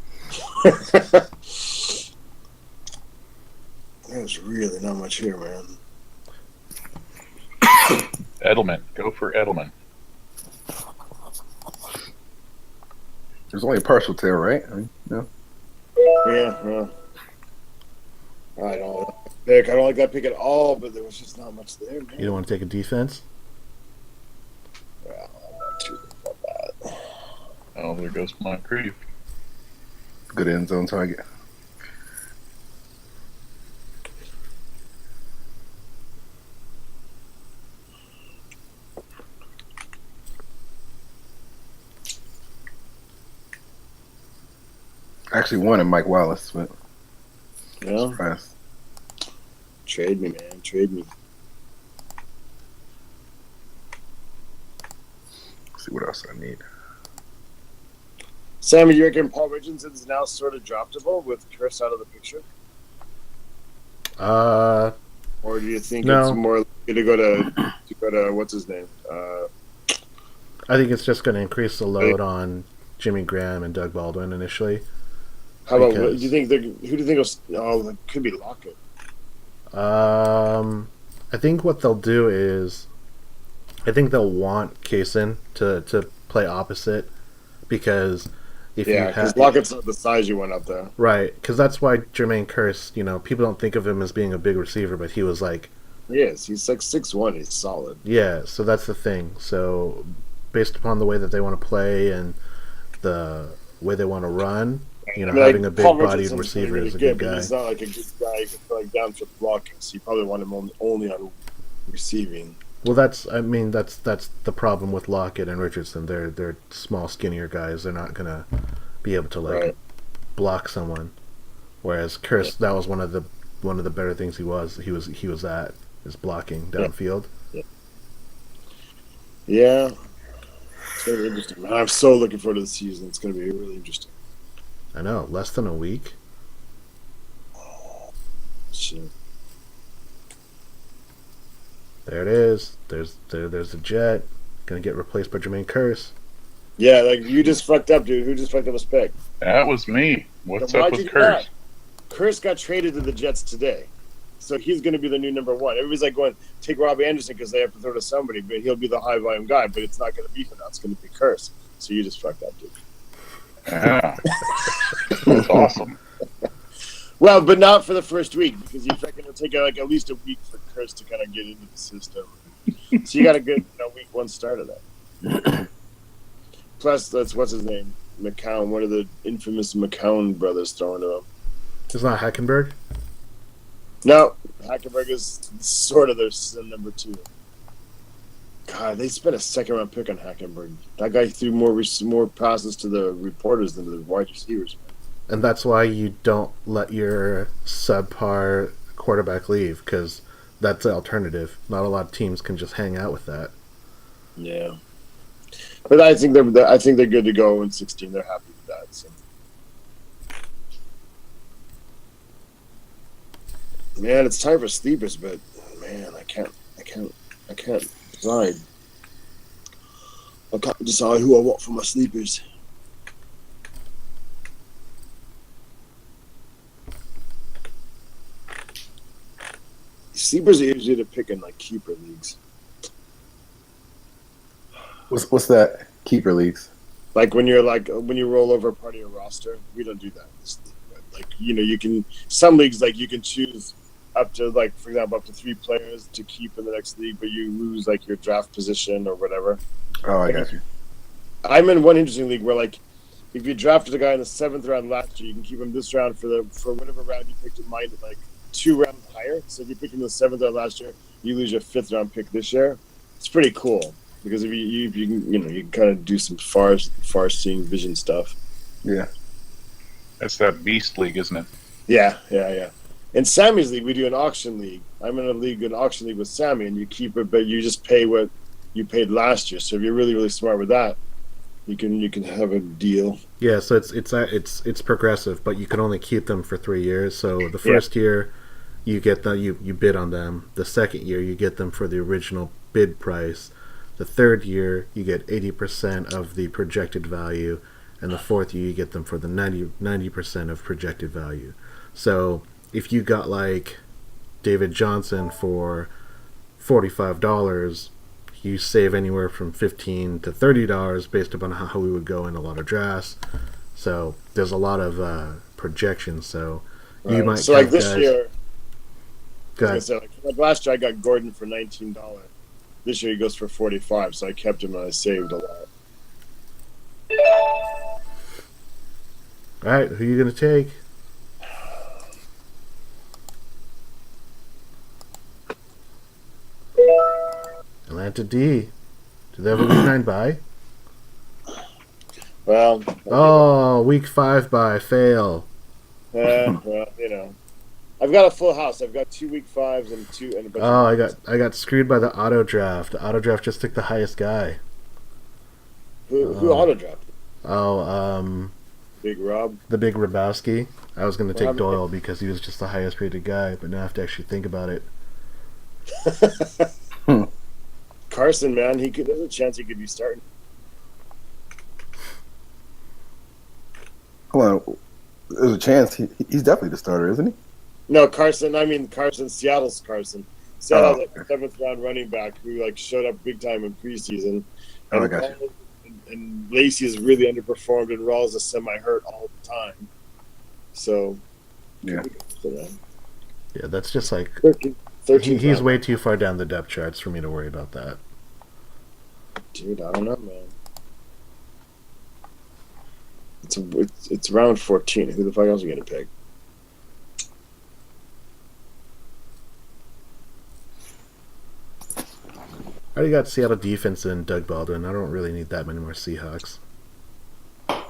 There's really not much here, man. Edelman. Go for Edelman. There's only a partial tail, right? I mean, no. Yeah. I don't pick. I don't like that pick at all, but there was just not much there, man. You don't want to take a defense? Well, I'm not too worried about that. Oh, there goes Moncrief. Good end zone target. Actually won in Mike Wallace, but Yeah. surprised. Trade me, man. Trade me. Let's see what else I need. Sammy, you reckon Paul Richardson's now sort of droppable with Chris out of the picture? Or do you think No. it's more likely to go to what's his name? I think it's just going to increase the load on Jimmy Graham and Doug Baldwin initially. How about Because- do you think who do you think will? Oh, it could be Lockett. I think what they'll do is, I think they'll want Kaysen to play opposite, because if you Yeah, because have Lockett's not the size you went up there. right, because that's why Jermaine Kearse, people don't think of him as being a big receiver, but he was like, Yes, he's like 6'1". He's solid. yeah. So that's the thing. So based upon the way that they want to play and the way they want to run, having a Paul big-bodied Richardson's receiver really is a good, good but guy. he's not like a good guy like down to blocking. So you probably want him only on receiving. Well, that's the problem with Lockett and Richardson. They're small, skinnier guys. They're not gonna be able to Right. block someone. Whereas Kearse, that was one of the better things he was at, is blocking downfield. Yeah, it's gonna be interesting. Man, I'm so looking forward to the season. It's gonna be really interesting. I know, less than a week. Shit. There it is. There's the Jet. Gonna get replaced by Jermaine Curse. Yeah, like you just fucked up, dude. Who just fucked up his pick? That was me. What's Then up why'd with you do Curse? that? Curse got traded to the Jets today. So he's going to be the new number one. Everybody's like going, take Robbie Anderson because they have to throw to somebody, but he'll be the high volume guy, but it's not going to be him now. It's going to be Curse. So you just fucked up, dude. Yeah. That's awesome. Well, but not for the first week because you fucking it'll take like at least a week for Curse to kind of get into the system. So you got a good week one start of that. Plus, that's what's his name? McCown, one of the infamous McCown brothers throwing to him. It's not Hackenberg. No, Hackenberg is sort of their number two. God, they spent a second-round pick on Hackenberg. That guy threw more passes to the reporters than to the wide receivers. And that's why you don't let your subpar quarterback leave, because that's the alternative. Not a lot of teams can just hang out with that. Yeah, but I think they're good to go in 16. They're happy with that. So. Man, it's time for sleepers, but man, I can't decide. I can't decide who I want for my sleepers. Sleepers are usually to pick in like keeper leagues. What's that? Keeper leagues. Like when you roll over a part of your roster, we don't do that. Like you can some leagues like you can choose up to like for example up to 3 players to keep in the next league, but you lose like your draft position or whatever. Oh, I got you. I'm in one interesting league where like if you drafted a guy in the 7th round last year, you can keep him this round for whatever round you picked in mind, like 2 rounds higher. So if you picked him in the 7th round last year, you lose your 5th round pick this year. It's pretty cool because if you can kind of do some far seeing vision stuff. Yeah. That's that beast league, isn't it? Yeah. In Sammy's league, we do an auction league. I'm in an auction league with Sammy, and you keep it, but you just pay what you paid last year. So if you're really, really smart with that, you can have a deal. Yeah, so it's progressive, but you can only keep them for 3 years. So the first year, you get you bid on them. The second year, you get them for the original bid price. The third year, you get 80% of the projected value, and the fourth year, you get them for the 90% of projected value. So if you got like David Johnson for $45, you save anywhere from $15 to $30 based upon how we would go in a lot of drafts. So there's a lot of projections. So you might so like this year. Go ahead. Like last year, I got Gordon for $19. This year he goes for $45, so I kept him and I saved a lot. All right, who are you gonna take? Atlanta D. Do they have a week 9 bye? Well. Oh, week 5 bye. Fail. Well, I've got a full house. I've got 2 week 5s and a bunch. Oh, I got screwed by the auto draft. The auto draft just took the highest guy. Who auto drafted? Oh, Big Rob. the Big Robowski. I was going to take Rob- Doyle because he was just the highest rated guy, but now I have to actually think about it. Carson, man, there's a chance he could be starting. Hold on. There's a chance he's definitely the starter, isn't he? No, Carson. I mean Carson. Seattle's Carson. Seattle's okay. like 7th round running back who like showed up big time in preseason. Oh, I And got you. And Lacey has really underperformed, and Rawls is semi-hurt all the time. So, Yeah. Yeah, that's just like 13 he's way too far down the depth charts for me to worry about that. Dude, I don't know, man. It's round 14. Who the fuck else are you gonna pick? I already got Seattle defense and Doug Baldwin. I don't really need that many more Seahawks. I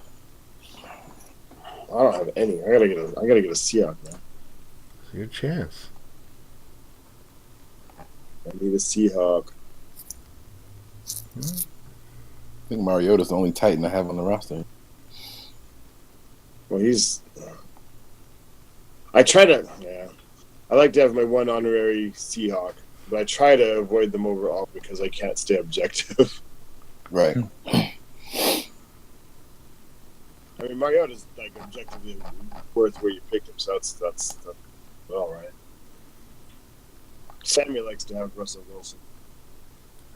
don't have any. I gotta get a Seahawk now. It's your chance. I need a Seahawk. I think Mariota's the only Titan I have on the roster. Well, he's. I try to. Yeah, I like to have my one honorary Seahawk. but I try to avoid them overall because I can't stay objective. Right. I mean, Mariota's like objectively worth where you picked him, so that's all right. Sammy likes to have Russell Wilson.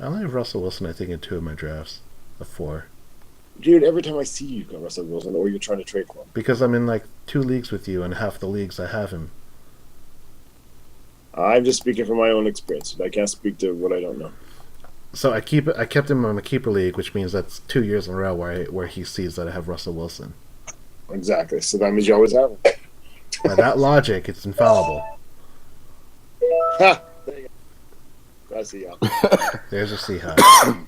I only have Russell Wilson, I think, in 2 of my drafts of 4. Dude, every time I see you, you've got Russell Wilson, or you're trying to trade for him. Because I'm in like 2 leagues with you, and half the leagues I have him. I'm just speaking from my own experience. I can't speak to what I don't know. So I kept him on a keeper league, which means that's 2 years in a row where he sees that I have Russell Wilson. Exactly. So that means you always have him. By that logic, it's infallible. Ha! There you go. I see y'all. There's a Seahawks.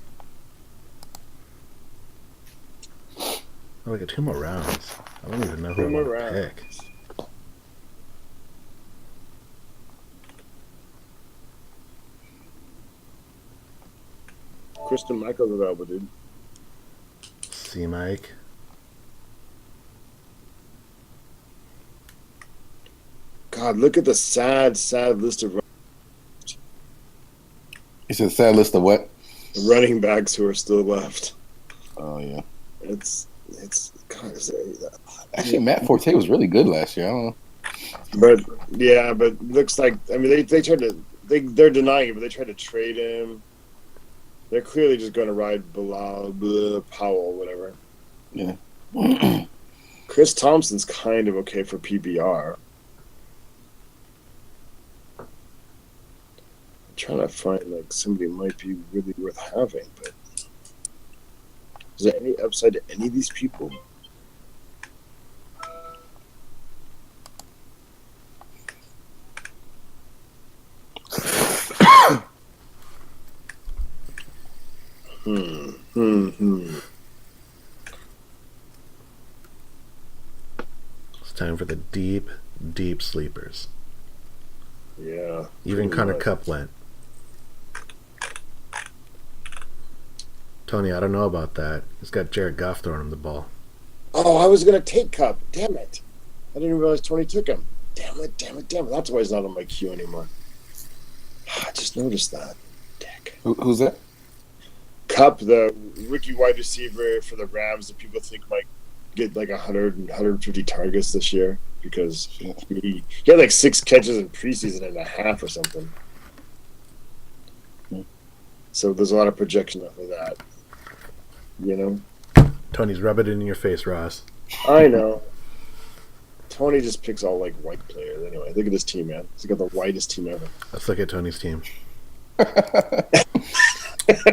Oh, we got 2 more rounds. I don't even know who 2 I more want to rounds. pick. Christian Michael's available, dude. See, Mike. God, look at the sad list of It's a sad list of what? running backs who are still left. Oh yeah. It's God, is there, Actually, Matt Forte was really good last year. I don't know. but yeah, but looks like I mean they tried to they're denying it, but they tried to trade him. They're clearly just going to ride Powell, whatever. Yeah. Chris Thompson's kind of okay for PBR. I'm trying to find like somebody might be really worth having, but is there any upside to any of these people? It's time for the deep, deep sleepers. Yeah. Even pretty Connor much. Cup went. Tony, I don't know about that. He's got Jared Goff throwing him the ball. Oh, I was going to take Cup. Damn it. I didn't realize Tony took him. Damn it. That's why he's not on my queue anymore. I just noticed that. Dick. Who's that? Cup, the rookie wide receiver for the Rams that people think might get like 100 and 150 targets this year because he had like 6 catches in preseason and a half or something. So there's a lot of projection off of that. You know? Tony's rubbing it in your face, Ross. I know. Tony just picks all like white players. Anyway, look at this team, man. He's got the whitest team ever. Let's look at Tony's team.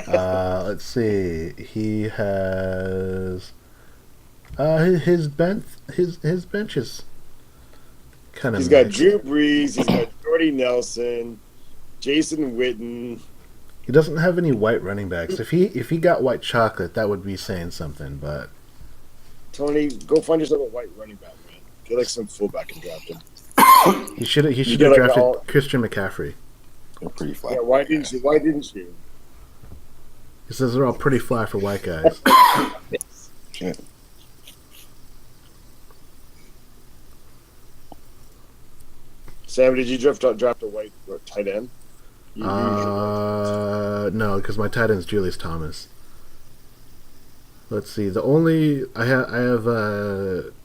Let's see. He has his bench is kind of. He's got Drew Brees. He's got Jordy Nelson, Jason Witten. He doesn't have any white running backs. If he got white chocolate, that would be saying something. But Tony, go find yourself a white running back, man. Get like some fullback and draft him. he should have get like drafted all- Christian McCaffrey. They're pretty flat. Yeah, why didn't you? He says they're all pretty fly for white guys. Shit. Sam, did you draft a white tight end? No, because my tight end's Julius Thomas. Let's see. The only I have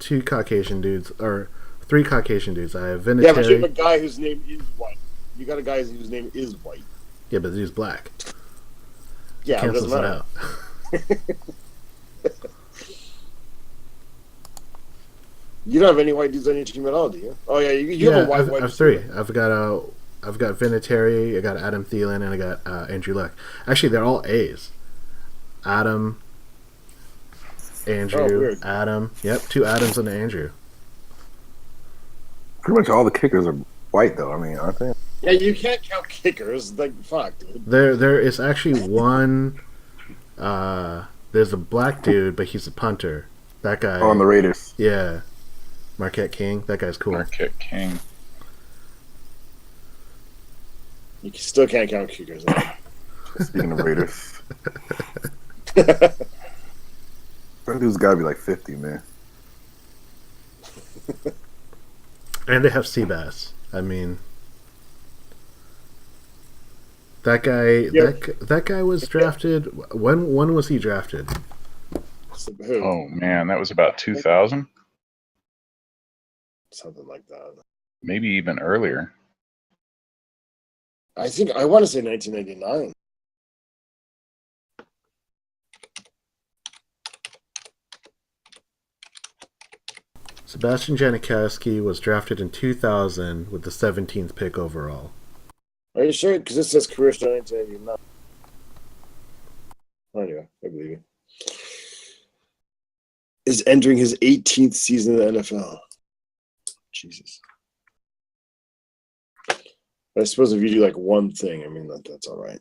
2 Caucasian dudes or 3 Caucasian dudes. I have Vinatieri. Yeah, but you have a guy whose name is white. You got a guy whose name is white. Yeah, but he's black. Yeah, it doesn't Cancels it matter. out. You don't have any white dudes on your team at all, do you? Oh yeah, you have a white. I have 3. I've got Vinatieri, I got Adam Thielen, and I got Andrew Luck. Actually, they're all A's. Adam, Andrew, weird. Adam. Yep, 2 Adams and an Andrew. Pretty much all the kickers are white, though. I mean, aren't they? Yeah, you can't count kickers. Like, fuck, dude. There is actually one. There's a black dude, but he's a punter. That guy. On the Raiders. Yeah, Marquette King. That guy's cool. Marquette King. You still can't count kickers. Speaking of Raiders. That dude's got to be like 50, man. And they have Seabass. I mean, That guy. Yep. That guy was drafted. When was he drafted? So, who? Oh man, that was about 2000, Something like that. maybe even earlier. I want to say 1999. Sebastian Janikowski was drafted in 2000 with the 17th pick overall. Are you sure? Because it says career start 1999. Anyway, I believe you. Is entering his 18th season in the NFL. Jesus. I suppose if you do like one thing, I mean that's all right.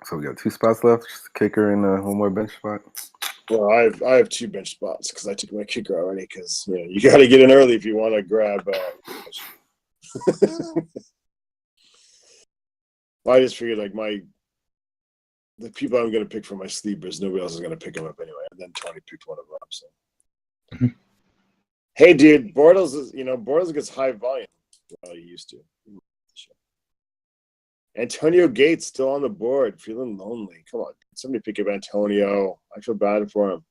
So we got 2 spots left, just a kicker and one more bench spot. Well, I have 2 bench spots because I took my kicker already. Because you got to get in early if you want to grab. I just figured like the people I'm going to pick for my sleepers, nobody else is going to pick them up anyway. And then Tony picked one of them up. So, hey, dude, Bortles gets high volume. Well, he used to. Antonio Gates still on the board, feeling lonely. Come on, somebody pick up Antonio. I feel bad for him.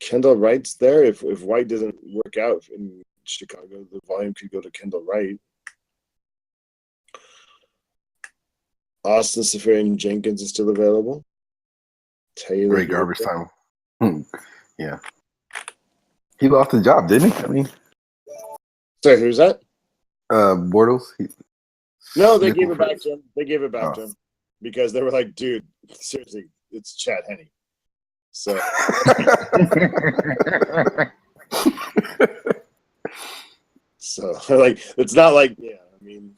Kendall Wright's there. If White doesn't work out in Chicago, the volume could go to Kendall Wright. Austin Safarian Jenkins is still available. Taylor Great garbage time. Yeah. He lost his job, didn't he? I mean, sorry, who's that? Bortles. No, they gave it back to him. They gave it back Oh. to him because they were like, dude, seriously, it's Chad Henne. So like it's not like I mean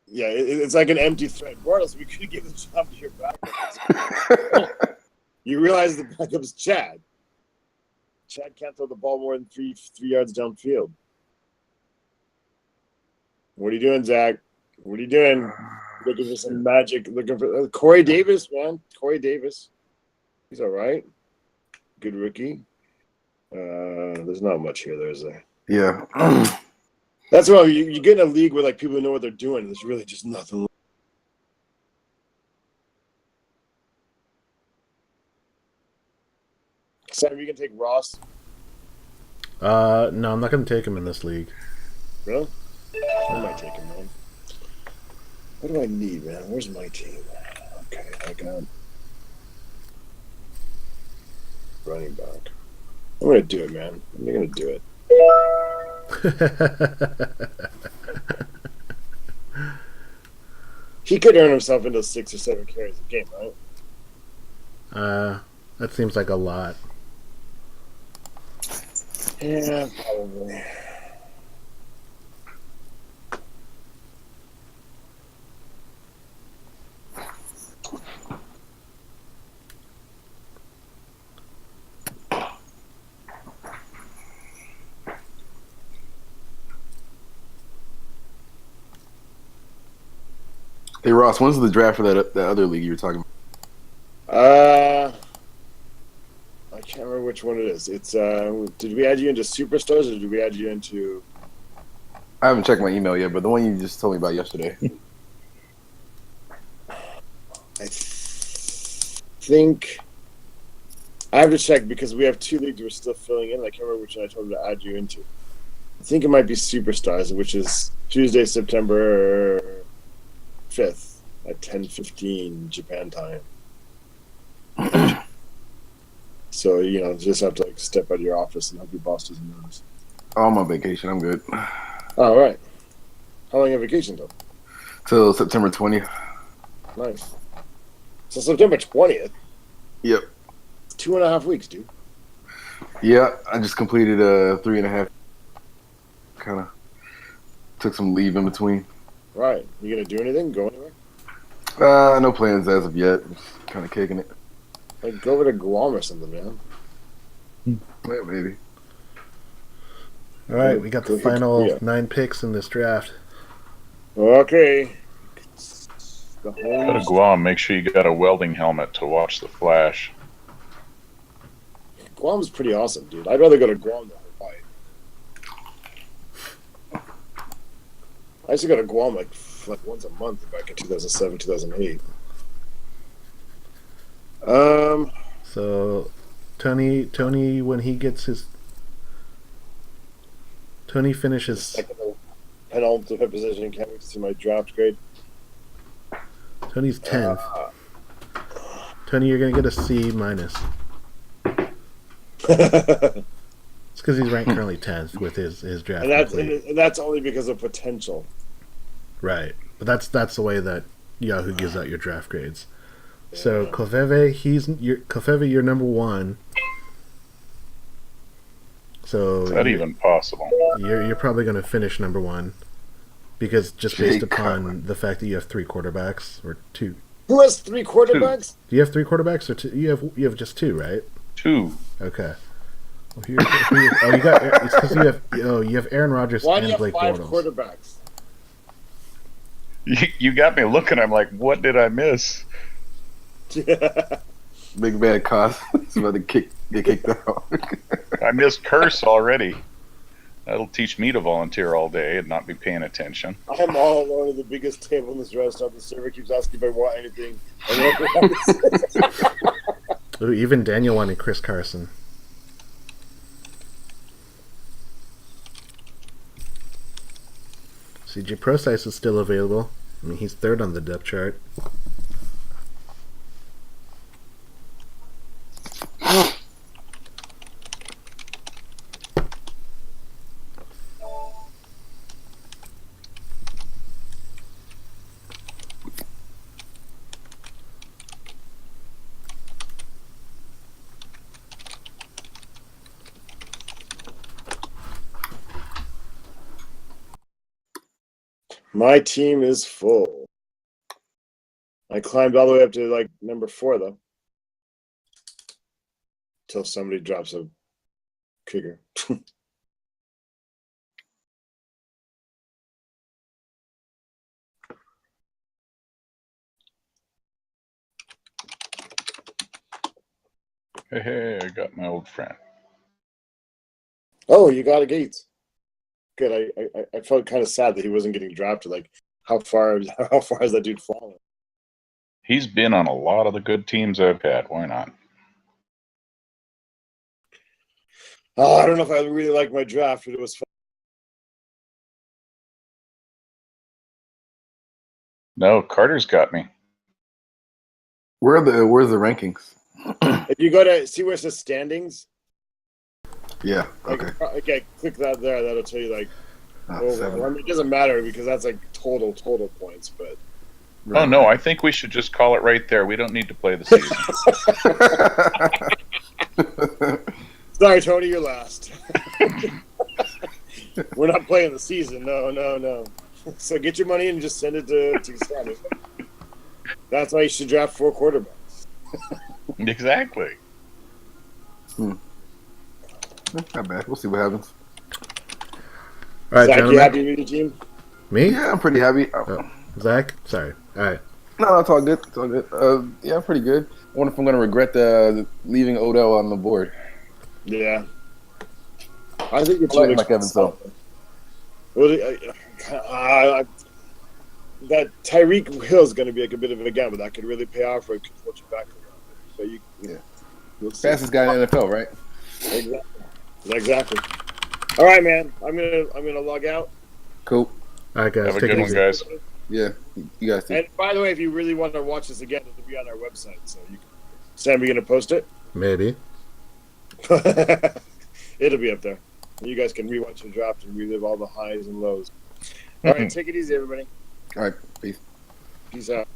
it's like an empty threat. Bortles, we could give the job to your backup. You realize the backup's Chad. Chad can't throw the ball more than three yards downfield. What are you doing, Zach? What are you doing? Looking for some magic. Looking for Corey Davis, man. Corey Davis. He's all right. Good rookie. There's not much here, there, is there? Yeah. That's why you get in a league where like people know what they're doing. There's really just nothing. Sam, you can take Ross. No, I'm not going to take him in this league. Really? I might take him, man. What do I need, man? Where's my team? Okay, I got running back. I'm gonna do it, man. I'm gonna do it. He could earn himself into 6 or 7 carries a game, right? That seems like a lot. Yeah, probably. Hey Ross, when's the draft for that other league you were talking about? I can't remember which one it is. It's did we add you into Superstars or did we add you into? I haven't checked my email yet, but the one you just told me about yesterday. I think I have to check because we have 2 leagues we're still filling in. I can't remember which one I told him to add you into. I think it might be Superstars, which is Tuesday, September 5th at 10:15 Japan time. So just have to step out of your office and hope your boss doesn't notice. Oh, I'm on vacation. I'm good. All right. How long have vacation till? Till September 20th. Nice. So September 20th. Yep. 2.5 weeks, dude. Yeah, I just completed 3.5. Kind of took some leave in between. Right. You gonna do anything? Go anywhere? No plans as of yet. Just kind of kicking it. Like go over to Guam or something, man. Yeah, maybe. All right, we got the Go hit- final yeah. 9 picks in this draft. Okay. The Go to hose. Guam. Make sure you got a welding helmet to watch the flash. Guam's pretty awesome, dude. I'd rather go to Guam than Hawaii. I used to go to Guam like once a month back in 2007, 2008. So, Tony, when he gets his, Tony finishes. Second penultimate position. Can't wait to see my draft grade. Tony's 10th. Tony, you're gonna get a C minus. It's because he's ranked currently 10th with his draft. And that's only because of potential. Right, but that's the way that Yahoo gives out your draft grades. So Covfefe, you're number 1. So Is that even possible? You're probably going to finish number 1 because just based upon the fact that you have 3 quarterbacks or 2. Who has 3 quarterbacks? Do you have 3 quarterbacks or 2? You have just 2, right? 2. Okay. Well, you got. It's because you have Aaron Rodgers Why do and you have Blake 5 Bortles. quarterbacks? You got me looking. I'm like, what did I miss? Bigbadcoz is about to get kicked out. I missed Curse already. That'll teach me to volunteer all day and not be paying attention. I'm all alone at the biggest table in this restaurant. The server keeps asking if I want anything. Ooh, even Daniel wanted Chris Carson. CJ Procise is still available. I mean, he's 3rd on the depth chart. My team is full. I climbed all the way up to like number 4 though. Until somebody drops a kicker. Hey, I got my old friend. Oh, you got a Gates. Good. I felt kind of sad that he wasn't getting drafted. Like, how far has that dude fallen? He's been on a lot of the good teams I've had. Why not? Oh, I don't know if I really like my draft, but it was fun. No, Carter's got me. Where's the rankings? If you go to see where it says standings, Yeah. Okay. okay, click that there. That'll tell you like. Oh, 7. I mean, it doesn't matter because that's like total points, but. Right. Oh, no, I think we should just call it right there. We don't need to play the season. Sorry, Tony, you're last. We're not playing the season. No. So get your money and just send it to Scotty. That's why you should draft 4 quarterbacks. Exactly. Not bad. We'll see what happens. All right, Zach, gentlemen. you happy with your team? Me? Yeah, I'm pretty happy. Oh, Zach? Sorry. All right. No, it's all good. It's all good. Yeah, I'm pretty good. I wonder if I'm going to regret leaving Odell on the board. Yeah. I think it's like Evan, so. That Tyreek Hill is going to be like a bit of a gamble. That could really pay off for coaching back. But you'll see. Fastest guy in the NFL, right? Exactly. All right, man. I'm gonna log out. Cool. All right, guys. Have a take good it one, easy. guys. Yeah, you guys too. And by the way, if you really want to watch this again, it'll be on our website. So you can. Sam, you gonna post it? Maybe. It'll be up there. You guys can rewatch the draft and relive all the highs and lows. All right, take it easy, everybody. All right, peace. Peace out.